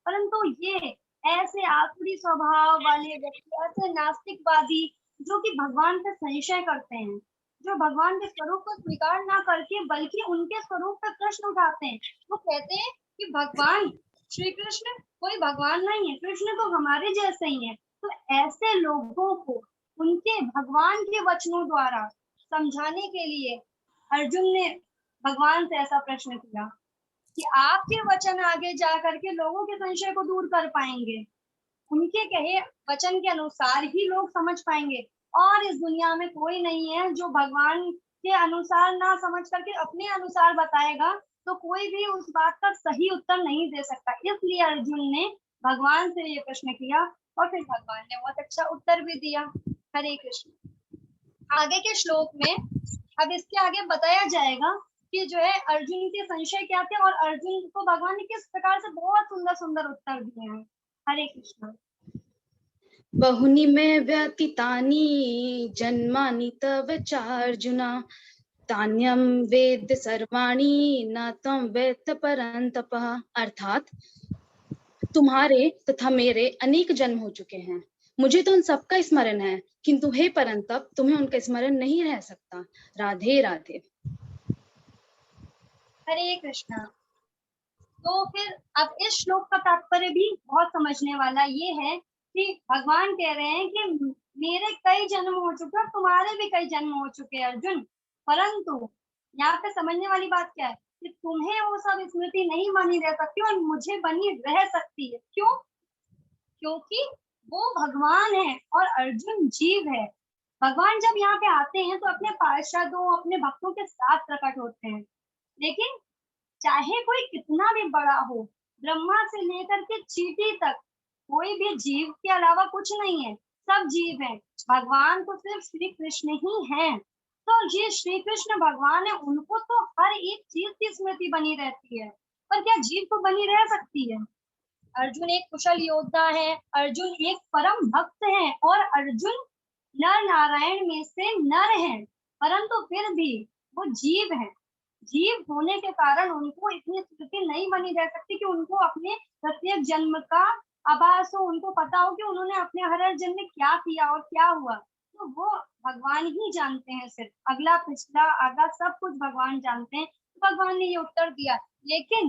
E: परंतु ये ऐसे आसुरी स्वभाव वाले व्यक्ति, ऐसे नास्तिकवादी जो कि भगवान पे संशय करते हैं, जो भगवान के स्वरूप को स्वीकार ना करके बल्कि उनके स्वरूप पे प्रश्न उठाते हैं, वो कहते हैं कि भगवान श्री कृष्ण कोई भगवान नहीं है, कृष्ण तो हमारे जैसे ही है। तो ऐसे लोगों को उनके भगवान के वचनों द्वारा समझाने के लिए अर्जुन ने भगवान से ऐसा प्रश्न किया कि आपके वचन आगे जा करके लोगों के संशय को दूर कर पाएंगे, उनके कहे वचन के अनुसार ही लोग समझ पाएंगे। और इस दुनिया में कोई नहीं है जो भगवान के अनुसार ना समझ करके अपने अनुसार बताएगा, तो कोई भी उस बात का सही उत्तर नहीं दे सकता। इसलिए अर्जुन ने भगवान से ये प्रश्न किया और फिर भगवान ने बहुत अच्छा उत्तर भी दिया। हरे कृष्ण। आगे के श्लोक में अब इसके आगे बताया जाएगा कि जो है अर्जुन के संशय क्या थे और अर्जुन को भगवान ने किस प्रकार से बहुत सुंदर सुंदर उत्तर दिए हैं। हरे कृष्ण।
G: बहुनि में व्यतीतानि जन्मानि तव चार्जुना तान्यम वेद सर्वाणि न तम वेद परंतप। अर्थात तुम्हारे तथा मेरे अनेक जन्म हो चुके हैं, मुझे तो उन सबका स्मरण है, किंतु हे परंतप तुम्हें उनका स्मरण नहीं रह सकता। राधे राधे।
E: हरे कृष्णा। तो फिर अब इस श्लोक का तात्पर्य भी बहुत समझने वाला ये है कि भगवान कह रहे हैं कि मेरे कई जन्म हो चुके और तुम्हारे भी कई जन्म हो चुके अर्जुन, परंतु यहाँ पे समझने वाली बात क्या है कि तुम्हें वो सब स्मृति नहीं बनी रह सकती और मुझे बनी रह सकती है। क्यों? क्योंकि वो भगवान है और अर्जुन जीव है। भगवान जब यहाँ पे आते हैं तो अपने पार्षदों अपने भक्तों के साथ प्रकट होते हैं, लेकिन चाहे कोई कितना भी बड़ा हो, ब्रह्मा से लेकर के चींटी तक कोई भी जीव के अलावा कुछ नहीं है, सब जीव हैं। भगवान तो सिर्फ श्री कृष्ण ही हैं। तो ये श्री कृष्ण भगवान है, उनको तो हर एक चीज की स्मृति बनी रहती है, पर क्या जीव को बनी रह सकती है? अर्जुन एक कुशल योद्धा है, अर्जुन एक परम भक्त है और अर्जुन नर नारायण में से नर है, परंतु फिर भी वो जीव है। जीव होने के कारण उनको इतनी स्मृति नहीं बनी रह सकती कि उनको अपने प्रत्येक जन्म का आभास हो, उनको पता हो कि उन्होंने अपने हर जन्म में क्या किया और क्या हुआ। तो वो भगवान ही जानते हैं, सिर्फ अगला पिछला आगा सब कुछ भगवान जानते हैं। तो भगवान ने ये उत्तर दिया। लेकिन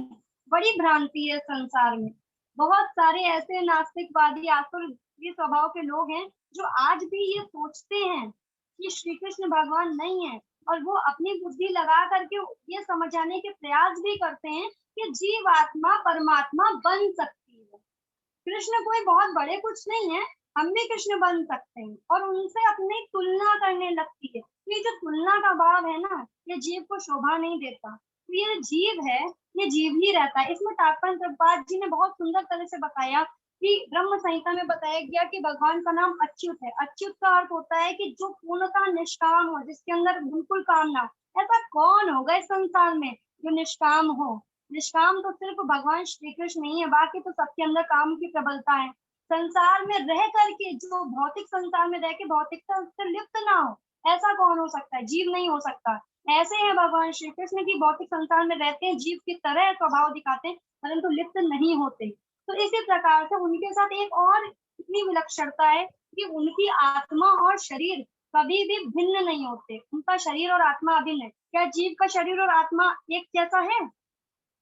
E: बड़ी भ्रांति है संसार में, बहुत सारे ऐसे नास्तिकवादी आसुरी स्वभाव के लोग हैं जो आज भी ये सोचते हैं कि श्री कृष्ण भगवान नहीं है, और वो अपनी बुद्धि लगा करके ये समझाने के प्रयास भी करते हैं कि जीव आत्मा परमात्मा बन सकती है। कृष्ण कोई बहुत बड़े कुछ नहीं है, हम भी कृष्ण बन सकते हैं, और उनसे अपनी तुलना करने लगती है। ये जो तुलना का भाव है ना, ये जीव को शोभा नहीं देता। तो ये जीव है, ये जीव ही रहता है। इसमें तात्पर्य प्रभुपाद जी ने बहुत सुंदर तरह से बताया कि ब्रह्म संहिता में बताया गया कि भगवान का नाम अच्युत है। अच्युत का अर्थ होता है कि जो पूर्णतः निष्काम हो, जिसके अंदर बिल्कुल काम ना हो। ऐसा कौन होगा इस संसार में जो निष्काम हो? निष्काम तो सिर्फ भगवान श्री कृष्ण नहीं है, बाकी तो सबके अंदर काम की प्रबलता है। संसार में रह करके जो भौतिक संसार में रह के भौतिकता से लिप्त ना हो, ऐसा कौन हो सकता है? जीव नहीं हो सकता। ऐसे हैं भगवान श्री कृष्ण की भौतिक संसार में रहते हैं, जीव की तरह स्वभाव दिखाते हैं, परंतु लिप्त नहीं होते। तो इसी प्रकार से उनके साथ एक और इतनी विलक्षणता है कि उनकी आत्मा और शरीर कभी भी भिन्न नहीं होते। उनका शरीर और आत्मा अभिन्न है। क्या जीव का शरीर और आत्मा एक जैसा है?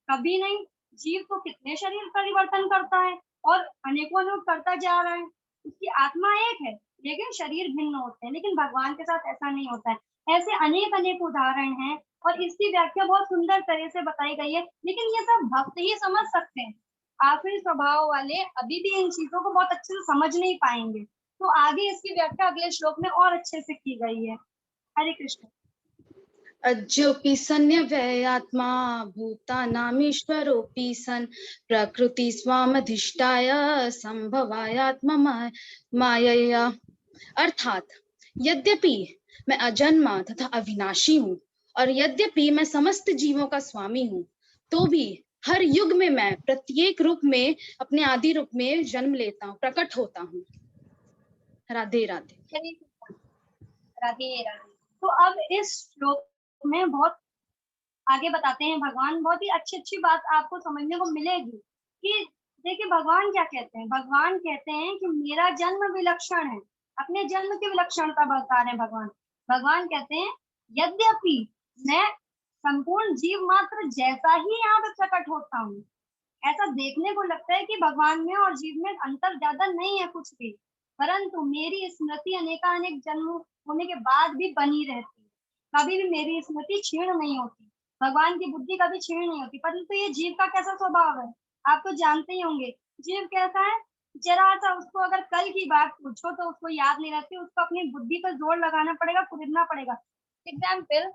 E: कभी नहीं। जीव तो कितने शरीर परिवर्तन करता है और अनेकों अनेक करता जा रहा है। उसकी आत्मा एक है लेकिन शरीर भिन्न होते हैं, लेकिन भगवान के साथ ऐसा नहीं होता है। ऐसे अनेक अनेक उदाहरण हैं और इसकी व्याख्या बहुत सुंदर तरह से बताई गई है, लेकिन ये सब भक्त ही समझ सकते हैं। आखिरी स्वभाव वाले अभी भी इन चीजों को बहुत अच्छे से समझ नहीं पाएंगे। तो आगे इसकी व्याख्या अगले श्लोक में और अच्छे से की गई है। हरे कृष्ण।
G: अज्योपि सन्यव्ययात्मा भूतानामीश्वरोऽपि सन् प्रकृति स्वामधिष्ठाय संभवायात्मा मायया। अर्थात यद्यपि मैं अजन्मा तथा अविनाशी हूँ और यद्यपि मैं समस्त जीवों का स्वामी हूँ, तो भी हर युग में मैं प्रत्येक रूप में अपने आदि रूप में जन्म लेता हूँ, प्रकट होता हूँ। राधे राधे।
E: राधे राधे। तो अब इस श्लोक में बहुत आगे बताते हैं भगवान, बहुत ही अच्छी अच्छी बात आपको समझने को मिलेगी कि देखिए भगवान क्या कहते हैं। भगवान कहते हैं कि मेरा जन्म विलक्षण है, अपने जन्म की विलक्षणता बता रहे हैं भगवान। भगवान कहते हैं यद्यपि मैं संपूर्ण जीव मात्र जैसा ही यहाँ पे प्रकट होता हूँ। ऐसा देखने को लगता है कि भगवान में और जीव में अंतर ज्यादा नहीं है कुछ भी, परंतु मेरी स्मृति अनेकानेक जन्म होने के बाद भी बनी रहती है। कभी भी मेरी स्मृति क्षीण नहीं होती, भगवान की बुद्धि कभी क्षीण नहीं होती। परंतु ये जीव का कैसा स्वभाव है आप तो जानते ही होंगे। जीव कैसा है, जरा सा उसको अगर कल की बात पूछो तो उसको याद नहीं रहती, उसको अपनी बुद्धि पर जोर लगाना पड़ेगा, कुरिदना पड़ेगा। एग्जाम्पल,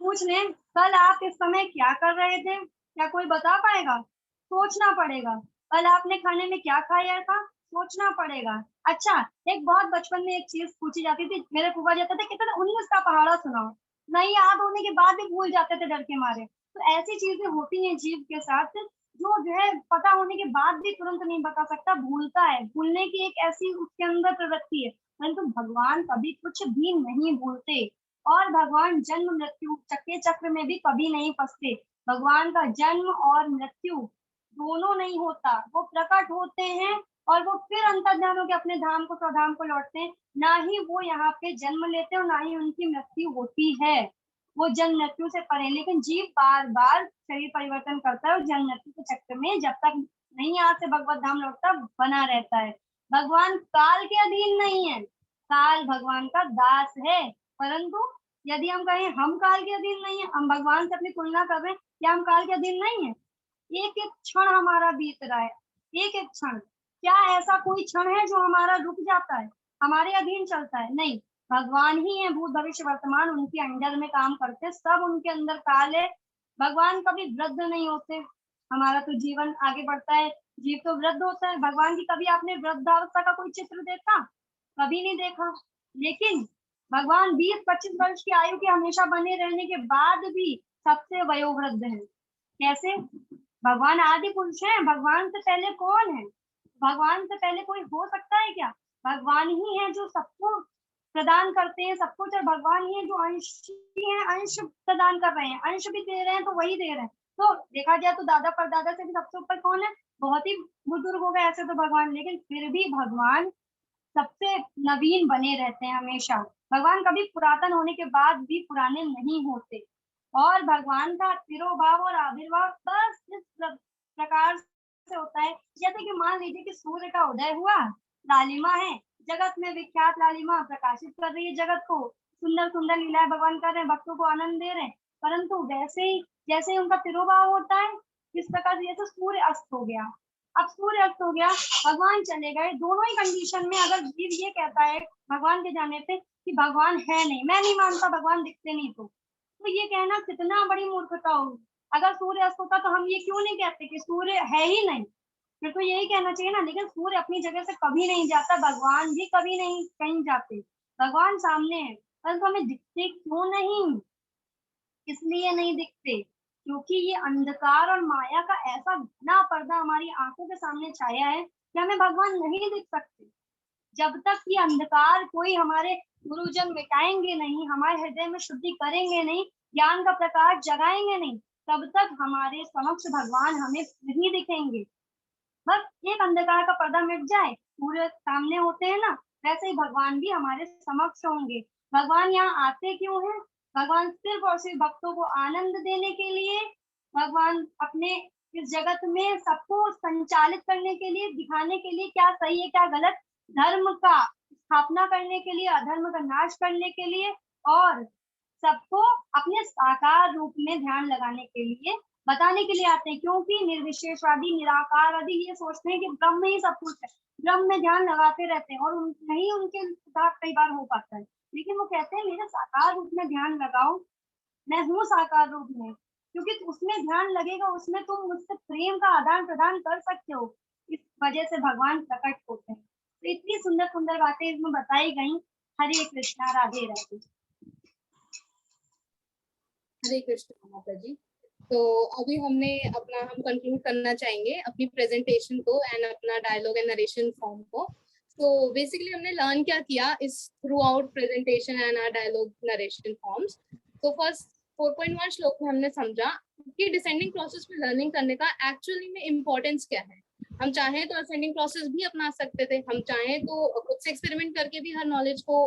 E: पूछ लें कल आप इस समय क्या कर रहे थे, क्या कोई बता पाएगा? सोचना पड़ेगा। कल आपने खाने में क्या खाया था, सोचना पड़ेगा। अच्छा, एक बहुत बचपन में एक चीज पूछी जाती थी, मेरे फूफा जी कहते थे कितना 19 का पहाड़ा सुनाओ, नहीं याद होने के बाद भी भूल जाते थे डर के मारे। तो ऐसी चीजें होती हैं जीव के साथ, जो है पता होने के बाद भी तुरंत नहीं बता सकता, भूलता है। भूलने की एक ऐसी उसके अंदर प्रवृत्ति है, परंतु भगवान कभी कुछ भी नहीं भूलते। और भगवान जन्म मृत्यु चक्के चक्र में भी कभी नहीं फंसते। भगवान का जन्म और मृत्यु दोनों नहीं होता, वो प्रकट होते हैं और वो फिर अंतर्धान होकर अपने धाम को स्वधाम को लौटते हैं। ना ही वो यहाँ पे जन्म लेते और ना ही उनकी मृत्यु होती है। वो जन्म मृत्यु से परे, लेकिन जीव बार बार शरीर परिवर्तन करता है और जन्म मृत्यु के चक्र में जब तक नहीं यहाँ से भगवत धाम लौटता बना रहता है। भगवान काल के अधीन नहीं है, काल भगवान का दास है। परंतु यदि हम कहें हम काल के अधीन नहीं है, हम भगवान से अपनी तुलना कर रहे हैं, क्या हम काल के अधीन नहीं है? एक एक क्षण हमारा बीत रहा है, एक एक क्षण। क्या ऐसा कोई क्षण है जो हमारा रुक जाता है, हमारे अधीन चलता है? नहीं, भगवान ही है, भूत भविष्य वर्तमान उनके अंडर में काम करते, सब उनके अंदर काल है। भगवान कभी वृद्ध नहीं होते। हमारा तो जीवन आगे बढ़ता है, जीव तो वृद्ध होता है। भगवान की कभी आपने वृद्धावस्था का कोई चित्र देखा? कभी नहीं देखा। लेकिन भगवान 20-25 वर्ष की आयु के हमेशा बने रहने के बाद भी सबसे वयोवृद्ध है। कैसे? भगवान आदि पुरुष है, भगवान से पहले कौन है? भगवान से पहले कोई हो सकता है क्या? भगवान ही है जो सबको प्रदान करते हैं, सब कुछ। और भगवान ही है जो अंश ही है, अंश प्रदान कर रहे हैं, अंश भी दे रहे हैं तो वही दे रहे हैं। तो देखा जाए तो दादा परदादा से भी सबसे ऊपर कौन है? बहुत ही बुजुर्ग हो गए ऐसे तो भगवान, लेकिन फिर भी भगवान सबसे नवीन बने रहते हैं हमेशा। भगवान कभी पुरातन होने के बाद भी पुराने नहीं होते। और भगवान का तिरोभाव और आविर्भाव बस इस प्रकार से होता है, जैसे कि मान लीजिए कि सूर्य का उदय हुआ, लालिमा है, जगत में विख्यात लालिमा प्रकाशित कर रही है जगत को, सुंदर सुंदर लीलाएं भगवान कर रहे हैं, भक्तों को आनंद दे रहे हैं। परंतु वैसे ही जैसे ही उनका तिरोभाव होता है, इस प्रकार से जैसे सूर्य अस्त हो गया, अब सूर्य अस्त हो गया, भगवान चले गए। दोनों ही कंडीशन में अगर जीव ये कहता है भगवान के जाने पे कि भगवान है नहीं, मैं नहीं मानता भगवान दिखते नहीं, तो ये कहना कितना बड़ी मूर्खता होगी। अगर सूर्य अस्त होता तो हम ये क्यों नहीं कहते कि सूर्य है ही नहीं, फिर तो यही कहना चाहिए ना। लेकिन सूर्य अपनी जगह से कभी नहीं जाता, भगवान भी कभी नहीं कहीं जाते, भगवान सामने है, परंतु हमें दिखते क्यों नहीं? इसलिए नहीं दिखते क्योंकि ये अंधकार और माया का ऐसा घना पर्दा हमारी आंखों के सामने छाया है कि हमें भगवान नहीं दिख सकते। जब तक ये अंधकार कोई हमारे गुरुजन मिटाएंगे नहीं, हमारे हृदय में शुद्धि करेंगे नहीं, ज्ञान का प्रकाश जगाएंगे नहीं, तब तक हमारे समक्ष भगवान हमें नहीं दिखेंगे। बस एक अंधकार का पर्दा मिट जाए, पूरे सामने होते हैं ना, वैसे ही भगवान भी हमारे समक्ष होंगे। भगवान यहाँ आते क्यों हैं? भगवान सिर्फ और सिर्फ भक्तों को आनंद देने के लिए, भगवान अपने इस जगत में सबको संचालित करने के लिए, दिखाने के लिए क्या सही है क्या गलत, धर्म का स्थापना करने के लिए, अधर्म का नाश करने के लिए, और सबको अपने साकार रूप में ध्यान लगाने के लिए, बताने के लिए आते हैं। क्योंकि निर्विशेषवादी निराकारवादी ये सोचते हैं कि ब्रह्म ही सब कुछ है, ब्रह्म में ध्यान लगाते रहते हैं और नहीं उनके साथ कई बार हो पाता है। लेकिन वो कहते हैं मेरे साकार रूप में ध्यान लगाओ, मैं हूँ साकार रूप में, क्योंकि उसमें ध्यान लगेगा, उसमें तुम मुझसे प्रेम का आदान प्रदान कर सकते हो। इस वजह से भगवान प्रकट होते हैं। तो इतनी सुंदर सुंदर बातें इसमें बताई गई। हरे कृष्णा, राधे राधे।
D: हरे कृष्ण माता जी। तो अभी हम कंक्लूड करना चाहेंगे अपनी प्रेजेंटेशन को एंड अपना डायलॉग एंड नरेशन फॉर्म को। तो बेसिकली हमने लर्न क्या किया इस throughout presentation and our dialogue narration forms. तो फर्स्ट 4.1 श्लोक में हमने समझा कि डिसेंडिंग प्रोसेस में लर्निंग करने का एक्चुअली में इम्पोर्टेंस क्या है। हम चाहें तो असेंडिंग प्रोसेस भी अपना सकते थे, हम चाहें तो खुद से एक्सपेरिमेंट करके भी हर नॉलेज को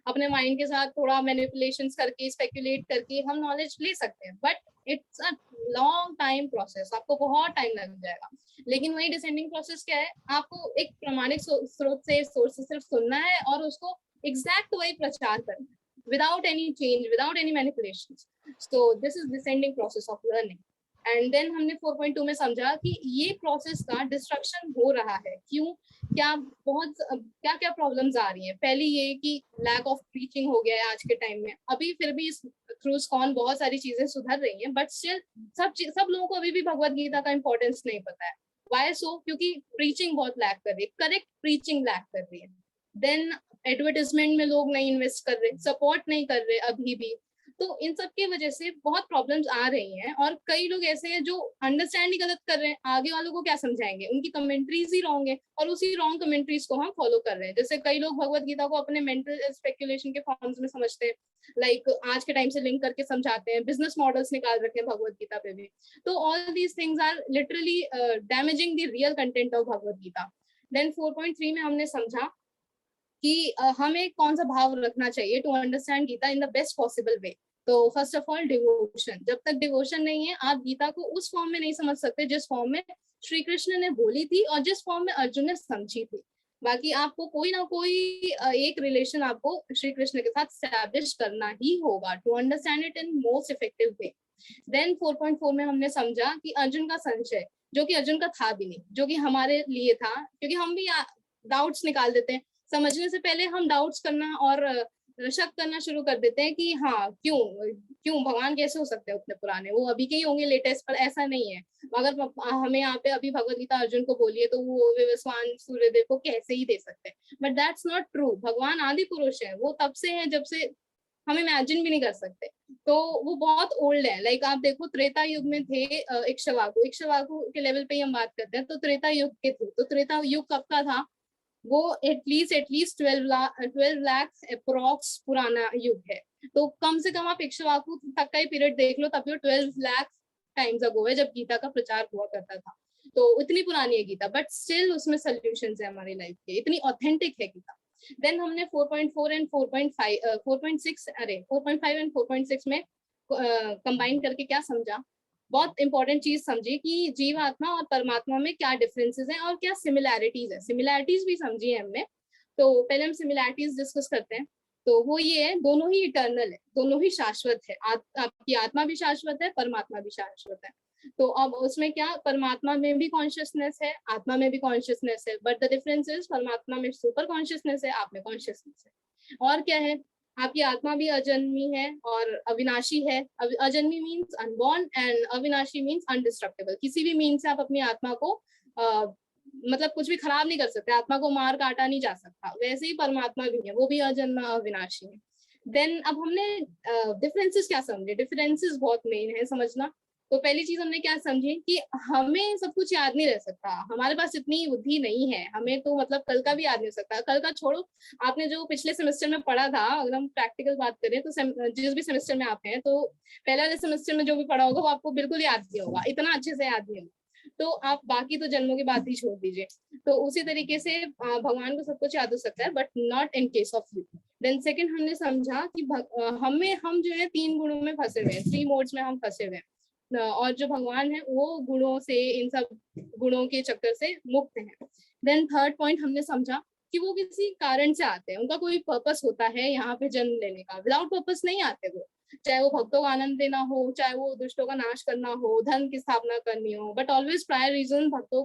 D: अपने माइंड के साथ थोड़ा मैनिपुलेशंस करके, स्पेक्युलेट करके हम नॉलेज ले सकते हैं, but it's a long time process, आपको बहुत टाइम लग जाएगा। लेकिन वही डिसेंडिंग प्रोसेस क्या है, आपको एक प्रमाणिक स्रोत से सोर्स से सिर्फ सुनना है और उसको एग्जैक्ट वही प्रचार करना है, without any change, without any manipulations. So this is descending process of learning. And then हमने 4.2 में समझा कि ये प्रोसेस का डिस्ट्रक्शन हो रहा है, क्यों, क्या क्या प्रॉब्लम्स आ रही हैं। पहली ये कि लैक ऑफ प्रीचिंग हो गया है आज के टाइम में, अभी फिर भी इस थ्रू स्कॉन बहुत सारी चीजें सुधर रही हैं, बट स्टिल सब लोगों को अभी भी भगवत गीता का इंपॉर्टेंस नहीं पता है। वाई सो? क्योंकि प्रीचिंग बहुत लैक कर रही है, करेक्ट प्रीचिंग लैक कर रही है। देन एडवर्टाइजमेंट में लोग नहीं इन्वेस्ट कर रहे, सपोर्ट नहीं कर रहे अभी भी। तो इन सब की वजह से बहुत प्रॉब्लम्स आ रही हैं, और कई लोग ऐसे हैं जो अंडरस्टैंड ही गलत कर रहे हैं, आगे वालों को क्या समझाएंगे, उनकी कमेंट्रीज ही रॉन्ग है, और उसी रॉन्ग कमेंट्रीज को हम फॉलो कर रहे हैं। जैसे कई लोग भगवत गीता को अपने मेंटल स्पेकुलेशन के फॉर्म्स में समझते हैं, लाइक आज के टाइम से लिंक करके समझाते हैं, बिजनेस मॉडल्स निकाल रखे हैं भगवत गीता पे भी। तो all these things are literally damaging the real content of Bhagavad Gita. Then 4.3 में हमने समझा कि हमें कौन सा भाव रखना चाहिए to understand Gita in the best possible way. तो फर्स्ट ऑफ ऑल डिवोशन। जब तक डिवोशन नहीं है, आप गीता को उस फॉर्म में नहीं समझ सकते जिस फॉर्म में श्री कृष्ण ने बोली थी और जिस फॉर्म में अर्जुन ने समझी थी। बाकी आपको कोई ना कोई एक रिलेशन आपको श्री कृष्ण के साथ स्टैब्लिश करना ही होगा to understand it in most effective way. Then 4.4 में हमने समझा कि अर्जुन का संशय, जो कि अर्जुन का था भी नहीं, जो कि हमारे लिए था, क्योंकि हम भी डाउट्स निकाल देते हैं, समझने से पहले हम डाउट्स करना और शक करना शुरू कर देते हैं कि हाँ क्यों भगवान कैसे हो सकते हैं उतने पुराने, वो अभी के ही होंगे लेटेस्ट, पर ऐसा नहीं है। अगर हमें यहाँ पे अभी भगवत गीता अर्जुन को बोलिए तो वो विवस्वान सूर्यदेव को कैसे ही दे सकते हैं, बट दैट्स नॉट ट्रू। भगवान आदि पुरुष है, वो तब से है जब से हम इमेजिन भी नहीं कर सकते, तो वो बहुत ओल्ड है। लाइक आप देखो, त्रेता युग में थे इक्ष्वाकु के लेवल पे ही हम बात करते हैं, तो त्रेता युग के थे। तो त्रेता युग कब का था? वो एटलीस्ट 12 लाख अप्रॉक्स पुराना युग है। तो कम से कम आप इक्ष्वाकु तक का ही पीरियड देख लो, तब 12 लाख टाइम्स अगो है जब गीता का प्रचार हुआ करता था। तो इतनी पुरानी है गीता, बट स्टिल उसमें सोल्यूशंस है हमारी लाइफ के, इतनी ऑथेंटिक है गीता। देन हमने 4.4 एंड 4.6 4.5 एंड 4.6 में कंबाइन करके क्या समझा, बहुत इंपॉर्टेंट चीज समझी कि जीवात्मा और परमात्मा में क्या डिफरेंसेस हैं और क्या सिमिलैरिटीज है। सिमिलैरिटीज भी समझी है हमने, तो पहले हम सिमिलैरिटीज डिस्कस करते हैं। तो वो ये है, दोनों ही इटर्नल है, दोनों ही शाश्वत है। आपकी आत्मा भी शाश्वत है, परमात्मा भी शाश्वत है। तो अब उसमें क्या, परमात्मा में भी कॉन्शियसनेस है, आत्मा में भी कॉन्शियसनेस है, बट द डिफरेंस इज परमात्मा में सुपर कॉन्शियसनेस है, आप में कॉन्शियसनेस है। और क्या है, आपकी आत्मा भी अजन्मी है और अविनाशी है। अजन्मी मीन्स अनबॉर्न एंड अविनाशी मीन्स अनडिस्ट्रक्टेबल। किसी भी मीन से आप अपनी आत्मा को मतलब कुछ भी खराब नहीं कर सकते, आत्मा को मार काटा नहीं जा सकता। वैसे ही परमात्मा भी है, वो भी अजन्मा अविनाशी है। देन अब हमने डिफरेंसेस क्या समझे, डिफरेंसेस बहुत मेन है समझना। तो पहली चीज हमने क्या समझी कि हमें सब कुछ याद नहीं रह सकता, हमारे पास इतनी बुद्धि नहीं है, हमें तो मतलब कल का भी याद नहीं हो सकता। कल का छोड़ो, आपने जो पिछले सेमेस्टर में पढ़ा था, अगर हम प्रैक्टिकल बात करें तो जिस भी सेमेस्टर में आप हैं, तो पहले वाले सेमेस्टर में जो भी पढ़ा होगा वो आपको बिल्कुल याद नहीं होगा, इतना अच्छे से याद नहीं होगा। तो आप बाकी तो जन्मों की बात ही छोड़ दीजिए। तो उसी तरीके से भगवान को सब कुछ याद हो सकता है, but not in case of you. Then second हमने समझा कि हम जो है 3 गुणों में फंसे हुए हैं, 3 मोड्स में हम फंसे हुए हैं, और जो भगवान है वो गुणों से, इन सब गुणों के चक्कर से मुक्त हैं। देन थर्ड पॉइंट हमने समझा कि वो किसी कारण से आते हैं, उनका कोई पर्पस होता है यहाँ पे जन्म लेने का, विदाउट पर्पस नहीं आते वो, चाहे वो भक्तों को आनंद देना हो, चाहे वो दुष्टों का नाश करना हो, धन की स्थापना करनी हो, बट ऑलवेज प्रायर रीजन भक्तों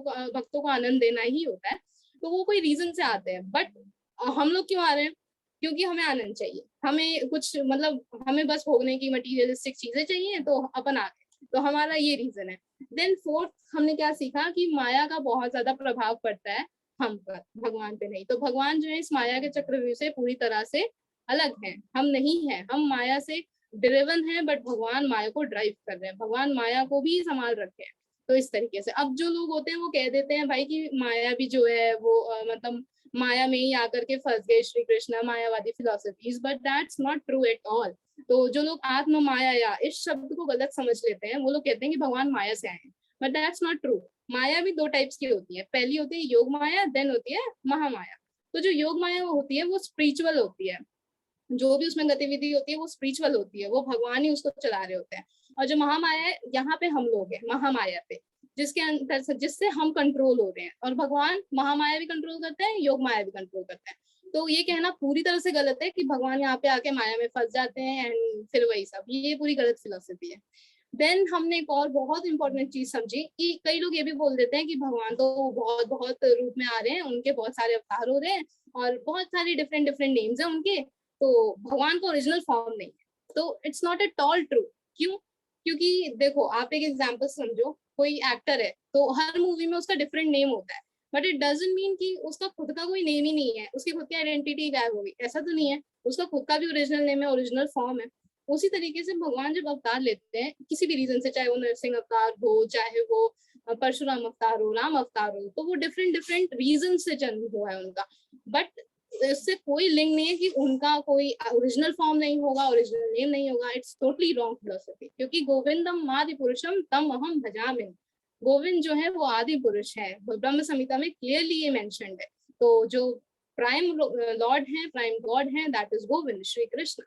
D: को आनंद देना ही होता है। तो वो कोई रीजन से आते हैं, बट हम लोग क्यों आ रहे हैं? क्योंकि हमें आनंद चाहिए, हमें कुछ मतलब हमें बस भोगने की मटीरियलिस्टिक चीजें चाहिए, तो अपन आ गए, तो हमारा ये रीजन है। देन फोर्थ हमने क्या सीखा कि माया का बहुत ज्यादा प्रभाव पड़ता है हम पर, भगवान पे नहीं। तो भगवान जो है इस माया के चक्रव्यूह से पूरी तरह से अलग है, हम नहीं है, हम माया से ड्रिवन है, बट भगवान माया को ड्राइव कर रहे हैं, भगवान माया को भी संभाल रखे हैं। तो इस तरीके से अब जो लोग होते हैं वो कह देते हैं भाई कि माया भी जो है वो मतलब माया में ही आकर के फंस गए श्री कृष्ण, मायावादी philosophies, but that's not true at all. तो जो लोग आत्म माया या इस शब्द को गलत समझ लेते हैं, वो लोग कहते हैं कि भगवान माया से आए हैं, बट दैट्स नॉट ट्रू। माया भी 2 टाइप्स की होती है, पहली होती है योग माया, देन होती है महामाया। तो जो योग माया होती है वो स्पिरिचुअल होती है, जो भी उसमें गतिविधि होती है वो स्पिरिचुअल होती है, वो भगवान ही उसको चला रहे होते हैं। और जो महामाया है, यहाँ पे हम लोग हैं महामाया पे, जिसके अंतर से जिससे हम कंट्रोल हो रहे हैं, और भगवान महामाया भी कंट्रोल करते हैं, योग माया भी कंट्रोल करते हैं। तो ये कहना पूरी तरह से गलत है कि भगवान यहाँ पे आके माया में फंस जाते हैं एंड फिर वही सब, ये पूरी गलत फिलोसफी है। देन हमने एक और बहुत इंपॉर्टेंट चीज समझी कि कई लोग ये भी बोल देते हैं कि भगवान तो बहुत बहुत रूप में आ रहे हैं, उनके बहुत सारे अवतार हो रहे हैं और बहुत सारे डिफरेंट नेम्स हैं उनके, तो भगवान का ओरिजिनल फॉर्म नहीं है। तो it's not at all true. क्यों? क्योंकि देखो, आप एक एग्जाम्पल समझो, कोई एक्टर है तो हर मूवी में उसका डिफरेंट नेम होता है, बट इट डजंट मीन कि उसका खुद का कोई नेम ही नहीं है, उसकी खुद की आइडेंटिटी गायब होगी, ऐसा तो नहीं है। उसका खुद का भी ओरिजिनल नेम है, ओरिजिनल फॉर्म है। उसी तरीके से भगवान जब अवतार लेते हैं किसी भी रीजन से, चाहे वो नरसिंह अवतार हो, चाहे वो परशुराम अवतार हो, राम अवतार हो, तो वो डिफरेंट डिफरेंट रीजन से जन्म हुआ है उनका, बट इससे कोई लिंक नहीं है कि उनका कोई ओरिजिनल फॉर्म नहीं होगा, ओरिजिनल नेम नहीं होगा। इट्स टोटली रॉन्ग फिलोसफी, क्योंकि गोविंदम आदि पुरुषम तम अहम भजामि। गोविंद जो है वो आदि पुरुष है, ब्रह्म संहिता में क्लियरली ये मेंशन्ड है। तो जो प्राइम लॉर्ड है, प्राइम गॉड है, that is Govind, Shri Krishna.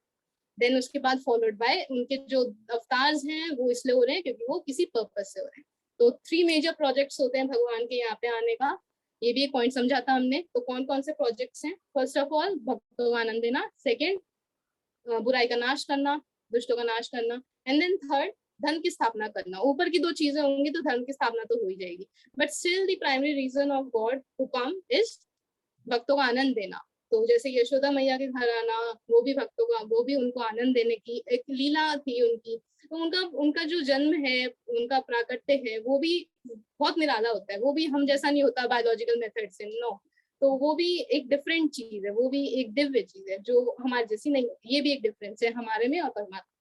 D: Then उसके बाद फॉलोड बाय उनके जो अवतार्स हैं वो इसलिए हो रहे हैं क्योंकि वो किसी पर्पस से हो रहे हैं। तो 3 मेजर प्रोजेक्ट्स होते हैं भगवान के यहाँ पे आने का, ये भी एक पॉइंट समझा था हमने। तो कौन कौन से प्रोजेक्ट्स हैं? फर्स्ट ऑफ ऑल भक्तों को आनंद देना, सेकेंड बुराई का नाश करना, दुष्टों का नाश करना, एंड देन थर्ड धन की स्थापना करना। ऊपर की 2 चीजें होंगी तो धन की स्थापना तो हो ही जाएगी, but still the primary reason of god to come is भक्तों को आनंद देना। तो जैसे यशोदा मैया के घर आना, वो भी भक्तों का, वो भी उनको आनंद देने की एक लीला थी उनकी। तो उनका जो जन्म है, उनका प्राकट्य है, वो भी बहुत निराला होता है, वो भी हम जैसा नहीं होता बायोलॉजिकल मेथड से, नो। तो वो भी एक डिफरेंट चीज है, वो भी एक दिव्य चीज है जो हमारे जैसी नहीं होती। ये भी एक डिफरेंस है हमारे में और परमात्मा।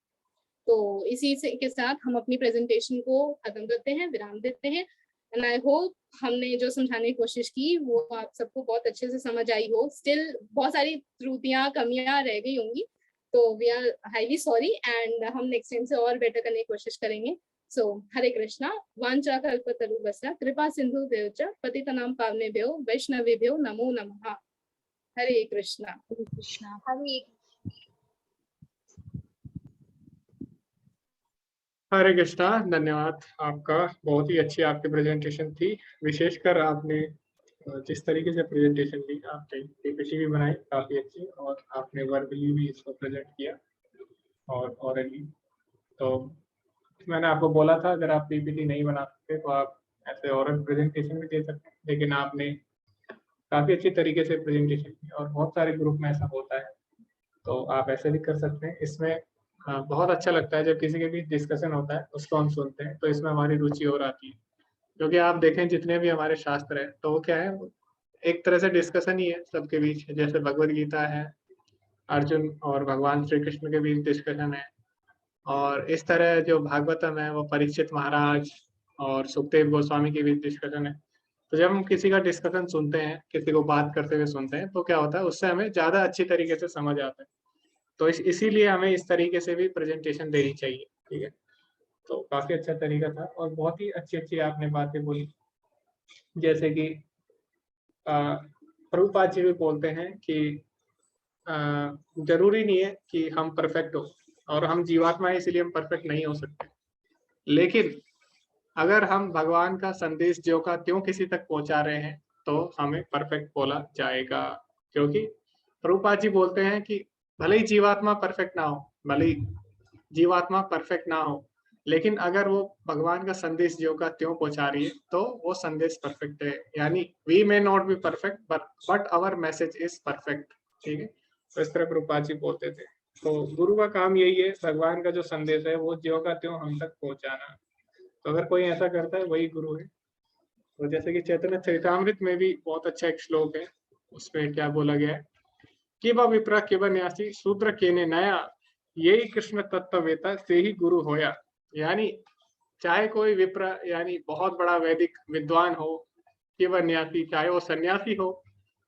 D: तो इसी से के साथ हम अपनी प्रेजेंटेशन को खत्म करते हैं, विराम देते हैं। एंड आई होप हमने जो समझाने की कोशिश की वो आप सबको बहुत अच्छे से समझ आई हो। स्टिल बहुत सारी त्रुटियां, कमियां रह गई होंगी, तो we are highly sorry, and हम नेक्स्ट टाइम से और बेटर करने की कोशिश करेंगे। सो हरे कृष्णा। वांछा कल्पतरुभ्यश्च कृपा सिंधु देवच पतितनां पावनेभ्यो वैष्णवेभ्यो नमो नमः। हरे कृष्णा।
G: हरे कृष्णा।
E: हरे
A: हरे कृष्णा। धन्यवाद आपका, बहुत ही अच्छी आपकी प्रेजेंटेशन थी। विशेषकर आपने जिस तरीके से प्रेजेंटेशन दी, आपने पीपीटी भी बनाई काफी अच्छी, और आपने वर्बली भी इसको प्रेजेंट किया और ऑरली। तो मैंने आपको बोला था अगर आप पीपीटी नहीं बना सकते तो आप ऐसे ओरल प्रेजेंटेशन भी दे सकते हैं, लेकिन आपने काफी अच्छी तरीके से प्रेजेंटेशन की, और बहुत सारे ग्रुप में ऐसा होता है, तो आप ऐसे भी कर सकते हैं। इसमें बहुत अच्छा लगता है जब किसी के बीच डिस्कशन होता है, उसको हम सुनते हैं, तो इसमें हमारी रुचि और आती है। क्योंकि आप देखें जितने भी हमारे शास्त्र है तो वो क्या है, एक तरह से डिस्कशन ही है सबके बीच। जैसे भगवद गीता है, अर्जुन और भगवान श्री कृष्ण के बीच डिस्कशन है, और इस तरह जो भागवतम है वो परीक्षित महाराज और सुखदेव गोस्वामी के बीच डिस्कशन है। तो जब हम किसी का डिस्कशन सुनते हैं, किसी को बात करते हुए सुनते हैं, तो क्या होता है, उससे हमें ज्यादा अच्छी तरीके से समझ आता है। तो इसीलिए हमें इस तरीके से भी प्रेजेंटेशन देनी चाहिए, ठीक है। तो काफी अच्छा तरीका था, और बहुत ही अच्छी अच्छी आपने बातें बोली। जैसे कि प्रभुपाद जी भी बोलते हैं कि जरूरी नहीं है कि हम परफेक्ट हो, और हम जीवात्मा है इसीलिए हम परफेक्ट नहीं हो सकते, लेकिन अगर हम भगवान का संदेश जो का त्यों किसी तक पहुंचा रहे हैं तो हमें परफेक्ट बोला जाएगा। क्योंकि प्रभुपाद जी बोलते हैं कि भले ही जीवात्मा परफेक्ट ना हो, भले ही जीवात्मा परफेक्ट ना हो, लेकिन अगर वो भगवान का संदेश जो का त्यों पहुंचा रही है तो वो संदेश परफेक्ट है। यानी we may not be perfect but our message is perfect, ठीक है। तो इस तरह प्रभुपाद जी बोलते थे। तो गुरु का काम यही है, भगवान का जो संदेश है वो ज्यों का त्यों हम तक पहुंचाना। तो अगर कोई ऐसा करता है वही गुरु है। तो जैसे कि चैतन्य चरितामृत में भी बहुत अच्छा एक श्लोक है, उसमें क्या बोला गया है कि वह विप्रा के न्यासी शूद्र केने नया, यही कृष्ण तत्ववेता से ही गुरु होया। यानी चाहे कोई विप्र यानी बहुत बड़ा वैदिक विद्वान हो, कि वह न्यासी, चाहे वो सन्यासी हो,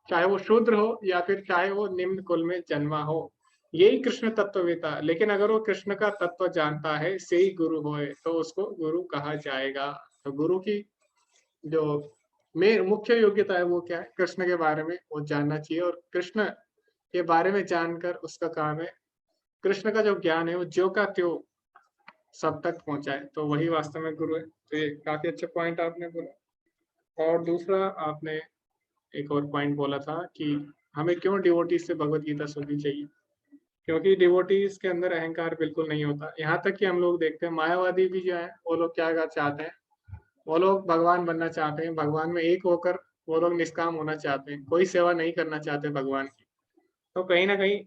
A: चाहे वो शूद्र हो, या फिर चाहे वो निम्न कुल में जन्मा हो, यही कृष्ण तत्ववेता। लेकिन अगर वो कृष्ण का तत्व जानता है, से ही गुरु होए, तो उसको गुरु कहा जाएगा। तो गुरु की जो मुख्य योग्यता है वो क्या है, कृष्ण के बारे में वो जानना चाहिए, और कृष्ण के बारे में जानकर उसका काम है कृष्ण का जो ज्ञान है वो ज्यों का त्यों सब तक पहुंचाए, तो वही वास्तव में गुरु है। तो ये काफी अच्छा पॉइंट आपने बोला। और दूसरा आपने एक और पॉइंट बोला था कि हमें क्यों डिवोटीज से भगवत गीता सुननी चाहिए, क्योंकि डिवोटीज के अंदर अहंकार बिल्कुल नहीं होता। यहाँ तक कि हम लोग देखते हैं मायावादी भी जो है वो लोग क्या चाहते हैं, वो लोग भगवान बनना चाहते हैं, भगवान में एक होकर वो लोग निष्काम होना चाहते हैं, कोई सेवा नहीं करना चाहते भगवान की। तो कहीं ना कहीं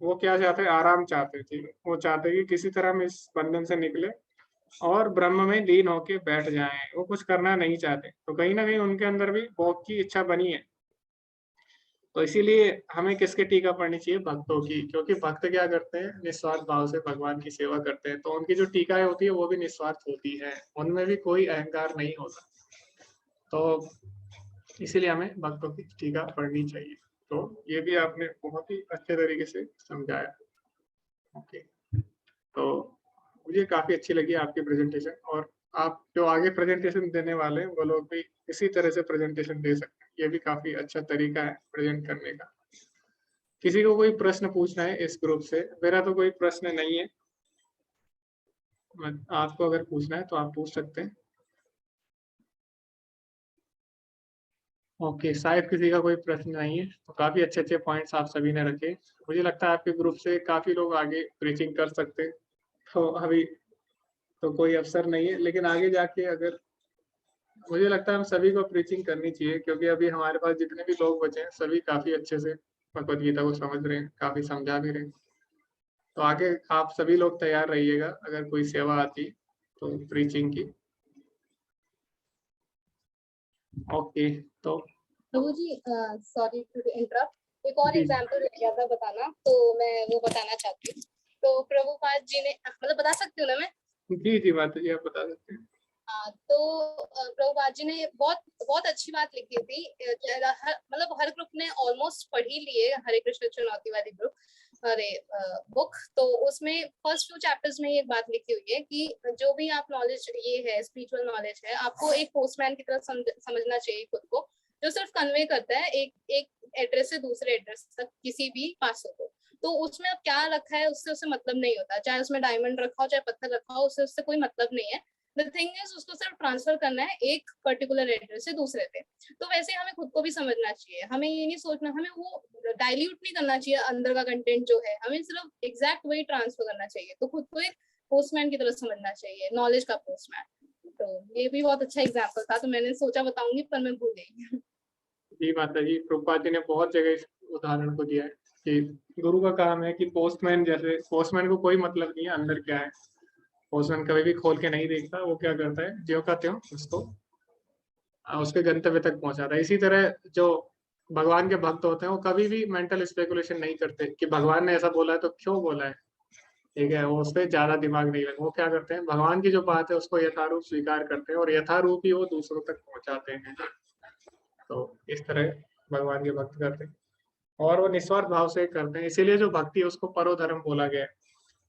A: वो क्या चाहते, आराम चाहते थे। वो चाहते कि किसी तरह हम इस बंधन से निकले और ब्रह्म में लीन होके बैठ जाएं। वो कुछ करना नहीं चाहते। तो कहीं ना कहीं उनके अंदर भी भोग की इच्छा बनी है। तो इसीलिए हमें किसकी टीका पढ़नी चाहिए, भक्तों की। क्योंकि भक्त क्या करते हैं, निस्वार्थ भाव से भगवान की सेवा करते हैं। तो उनकी जो टीकाएं होती है वो भी निस्वार्थ होती है, उनमें भी कोई अहंकार नहीं होता। तो इसीलिए हमें भक्तों की टीका पढ़नी चाहिए। तो ये भी आपने बहुत ही अच्छे तरीके से समझाया। ओके, तो मुझे काफी अच्छी लगी आपकी प्रेजेंटेशन। और आप जो आगे प्रेजेंटेशन देने वाले हैं वो लोग भी इसी तरह से प्रेजेंटेशन दे सकते हैं। ये भी काफी अच्छा तरीका है प्रेजेंट करने का। किसी को कोई प्रश्न पूछना है इस ग्रुप से? मेरा तो कोई प्रश्न नहीं है, आपको अगर पूछना है तो आप पूछ सकते हैं। ओके, शायद किसी का कोई प्रश्न नहीं है। तो काफी अच्छे अच्छे पॉइंट्स आप सभी ने रखे। मुझे लगता है आपके ग्रुप से काफी लोग आगे प्रीचिंग कर सकते हैं। तो अभी तो कोई अवसर नहीं है, लेकिन आगे जाके अगर, मुझे लगता है हम सभी को प्रीचिंग करनी चाहिए। क्योंकि अभी हमारे पास जितने भी लोग बचे हैं सभी काफी अच्छे से भगवत गीता को समझ रहे हैं, काफी समझा भी रहे हैं। तो आगे आप सभी लोग तैयार रहिएगा अगर कोई सेवा आती तो प्रीचिंग की। ओके, तो
D: प्रभु जी, सॉरी टू इंटरप्ट, एक और
A: जी
D: एग्जांपल रह गया था बताना, तो मैं वो बताना चाहती हूँ। तो प्रभुपाद जी ने, मतलब बता सकती हूँ ना मैं?
A: जी माता जी, आप बता सकते हैं।
D: तो प्रभुपाद जी ने बहुत बहुत अच्छी बात लिखी थी। मतलब हर ग्रुप ने ऑलमोस्ट पढ़ ही लिए हरे कृष्ण चुनौती वाली ग्रुप, अरे बुक। तो उसमें फर्स्ट 2 चैप्टर्स में एक बात लिखी हुई है कि जो भी आप नॉलेज ये है, स्पिरिचुअल नॉलेज है, आपको एक पोस्टमैन की तरह समझना चाहिए खुद को, जो सिर्फ कन्वे करता है एक एड्रेस से दूसरे एड्रेस तक किसी भी पार्सल को। तो उसमें अब क्या रखा है उससे उसे मतलब नहीं होता, चाहे उसमें डायमंड रखा हो चाहे पत्थर रखा हो, उससे कोई मतलब नहीं है। द थिंग इज उसको सिर्फ ट्रांसफर करना है एक पर्टिकुलर एड्रेस से दूसरे पे। तो वैसे हमें खुद को भी समझना चाहिए। हमें ये नहीं सोचना, हमें वो डाइल्यूट नहीं करना चाहिए अंदर का कंटेंट जो है, हमें सिर्फ एग्जैक्ट वही ट्रांसफर करना चाहिए। तो खुद को एक पोस्टमैन की तरह समझना चाहिए, नॉलेज का पोस्टमैन। तो ये भी बहुत अच्छा एग्जाम्पल था, तो मैंने सोचा बताऊंगी पर मैं भूल गई।
A: जी माता जी, प्रभुपाद जी ने बहुत जगह इस उदाहरण को दिया है कि गुरु का काम है कि पोस्टमैन, जैसे पोस्टमैन को कोई मतलब नहीं है अंदर क्या है। पोस्टमैन कभी भी खोल के नहीं देखता। वो क्या करता है, ज्यों का त्यों उसको उसके गंतव्य तक पहुंचाता है। इसी तरह जो भगवान के भक्त होते हैं वो कभी भी मेंटल स्पेकुलेशन नहीं करते कि भगवान ने ऐसा बोला है तो क्यों बोला है। ठीक है, वो उस पर ज्यादा दिमाग नहीं लगा। वो क्या करते हैं, भगवान की जो बात है उसको यथारूप स्वीकार करते हैं और यथारूप ही वो दूसरों तक पहुंचाते हैं। तो इस तरह भगवान के भक्त करते हैं और वो निस्वार्थ भाव से करते हैं। इसीलिए जो भक्ति है उसको परोधर्म बोला गया है।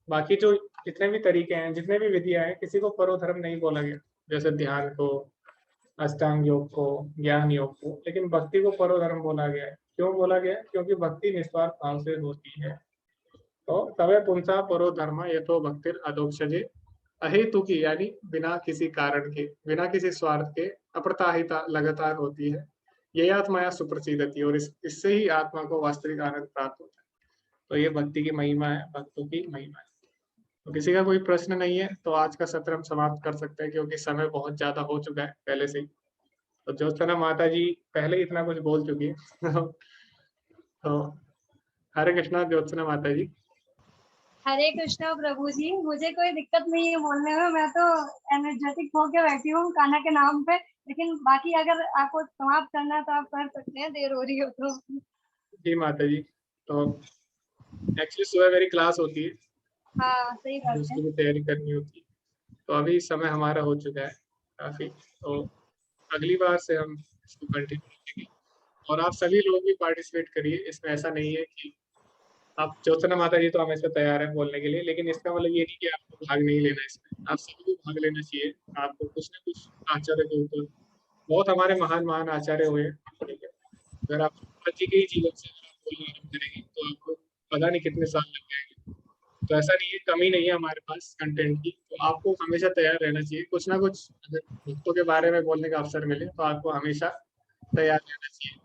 A: बाकी जो जितने भी तरीके हैं, जितने भी विधियां हैं, किसी को परोधर्म नहीं बोला गया। जैसे ध्यान को, अष्टांग योग को, ज्ञान योग को, लेकिन भक्ति को परोधर्म बोला गया है। क्यों बोला गया है? क्योंकि भक्ति निस्वार्थ भाव से होती है। तो तवे पुंसा परो धर्म ये तो भक्तिर अधोक्षजे, अहेतु की यानी बिना किसी कारण के, बिना किसी स्वार्थ के, अप्रताहिता लगातार होती है। ये आत्मा सुप्रसिद्धति, और इससे ही आत्मा को वास्तविक आनंद प्राप्त होता है। तो ये भक्ति की महिमा है, भक्तों की महिमा है। तो किसी का कोई प्रश्न नहीं है तो आज का सत्र हम समाप्त कर सकते हैं, क्योंकि समय बहुत ज्यादा हो चुका है पहले से ही। तो ज्योत्सना माता जी पहले ही इतना कुछ बोल चुकी है। तो हरे कृष्णा ज्योत्सना माता जी।
E: हरे कृष्णा प्रभु जी, मुझे कोई दिक्कत नहीं है बोलने में। मैं तो एनर्जेटिक होके बैठी हूँ कान्हा के नाम पे। लेकिन बाकी अगर आपको समाप्त करना है तो आप कर सकते हैं, देर हो रही हो तो।
A: जी माता जी, तो एक्चुअली सुबह मेरी क्लास होती है,
E: हाँ सही बात है।
A: उसकी भी तैयारी करनी होती है। तो अभी समय हमारा हो चुका है काफी। तो अगली बार से हम इसको कंटिन्यू करेंगे और आप सभी लोग भी पार्टिसिपेट करिए। इसमें ऐसा नहीं है कि आप, ज्योत्सना माता जी तो हमेशा तैयार है बोलने के लिए, लेकिन इसका मतलब ये नहीं कि आपको भाग नहीं लेना। इसमें आप सभी को भाग लेना चाहिए। आपको कुछ ना कुछ आचार्य के ऊपर, बहुत हमारे महान महान आचार्य हुए हैं, ठीक है। अगर आप प्रभुपाद जी के ही जीवन से अगर आप बोलना आरम्भ करेंगे तो आपको पता नहीं कितने साल लग जाएंगे। तो ऐसा नहीं है, कमी नहीं है हमारे पास कंटेंट की। तो आपको हमेशा तैयार रहना चाहिए। कुछ ना कुछ अगर भक्तों के बारे में बोलने का अवसर मिले तो आपको हमेशा तैयार रहना चाहिए।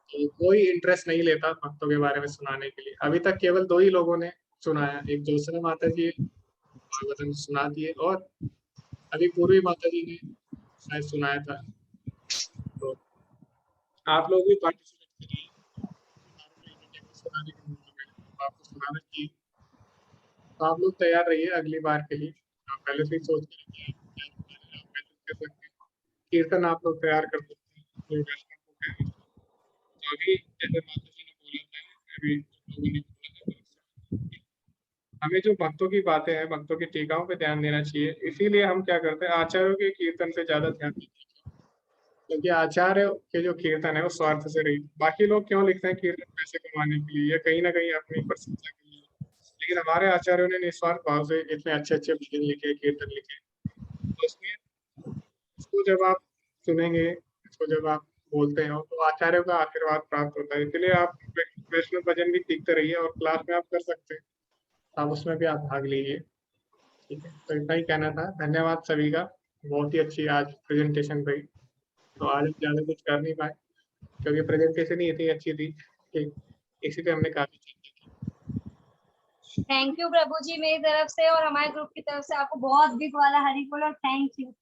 A: तो कोई इंटरेस्ट नहीं लेता भक्तों के बारे में सुनाने के लिए। अभी तक केवल 2 ही लोगों ने सुनाया, एक ज्योत्सना माता जी भागवतम सुना दिए और अभी पूर्वी माता जी ने शायद सुनाया था। तो आप लोग भी पार्टिसिपेट करिए। सुनाने का मौका मिले तो आपको सुनाना चाहिए। तो आप लोग तैयार रहिए अगली बार के लिए। आप पहले से ही सोच के रखिए आप क्या मैसेज कर सकते हैं। कीर्तन आप लोग तैयार कर सकते हैं जो वैष्णव को कह रहे हैं। तो अभी जैसे माता जी ने बोला था, अभी लोगों ने बोला था, हमें जो भक्तों की बातें हैं, भक्तों की टीकाओं पे ध्यान देना चाहिए। इसीलिए हम क्या करते हैं, आचार्यों के कीर्तन पे ज्यादा ध्यान देते हैं, क्योंकि आचार्य के जो कीर्तन है वो स्वार्थ से रही। बाकी लोग क्यों लिखते हैं कीर्तन, पैसे कमाने के लिए या कहीं ना कहीं अपनी प्रशंसा के लिए, लेकिन हमारे आचार्यों ने निस्वार्थ भाव से इतने अच्छे अच्छे भजन लिखे, कीर्तन लिखे। तो इसमें इसको जब आप सुनेंगे, इसको जब आप बोलते हो तो आचार्यों का आशीर्वाद प्राप्त होता है। इसलिए आप वैष्णव भजन भी सीखते रहिए और क्लास में आप कर सकते हैं, आप उसमें भी आप भाग लीजिए। ठीक है, तो इतना ही कहना था। धन्यवाद सभी का, बहुत ही अच्छी आज प्रेजेंटेशन रही। तो आज हम ज्यादा कुछ कर नहीं पाए क्योंकि प्रेजेंटेशन ही इतनी अच्छी थी कि इसी पे हमने काफी चर्चा की।
E: थैंक यू प्रभु जी मेरी तरफ से और हमारे ग्रुप की तरफ से आपको बहुत बिग वाला हरी बोल और थैंक यू।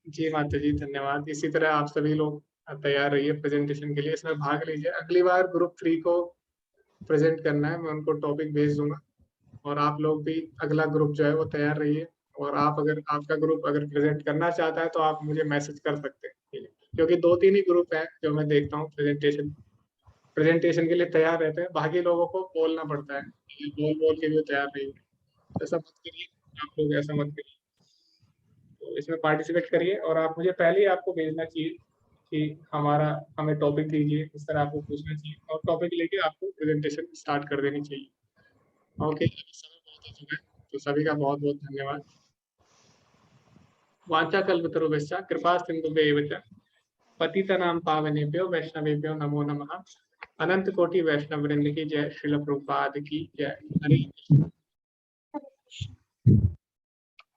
A: जी माता जी धन्यवाद। इसी तरह आप सभी लोग तैयार रहिए प्रेजेंटेशन के लिए, इसमें भाग लीजिए। अगली बार ग्रुप 3 को प्रेजेंट करना है, मैं उनको टॉपिक भेज दूंगा और आप लोग भी अगला ग्रुप जो है वो तैयार रहिए। और आप अगर आपका ग्रुप अगर प्रेजेंट करना चाहता है तो आप मुझे मैसेज कर सकते हैं, ठीक है? क्योंकि 2-3 ही ग्रुप है जो मैं देखता हूँ प्रेजेंटेशन के लिए तैयार रहते हैं, बाकी लोगों को बोलना पड़ता है, बोल बोल के भी तैयार नहीं होते। ऐसा मत करिए, आप लोग ऐसा मत करिए। तो इसमें पार्टिसिपेट करिए और आप मुझे पहले ही आपको भेजना चाहिए कि हमें टॉपिक दीजिए, इस तरह आपको पूछना चाहिए और टॉपिक लेके आपको प्रेजेंटेशन स्टार्ट कर देनी चाहिए। ओके, समय बहुत हो चुका है, तो सभी का बहुत बहुत धन्यवाद। वाञ्छाकल्पतरुभ्यश्च कृपा सिन्धुभ्येव च पतितनां पावनेभ्यो वैष्णवेभ्यो नमो नमः। अनंत कोटि वैष्णव वृंद की जय, श्रील प्रभुपाद की जय। हरे कृष्ण।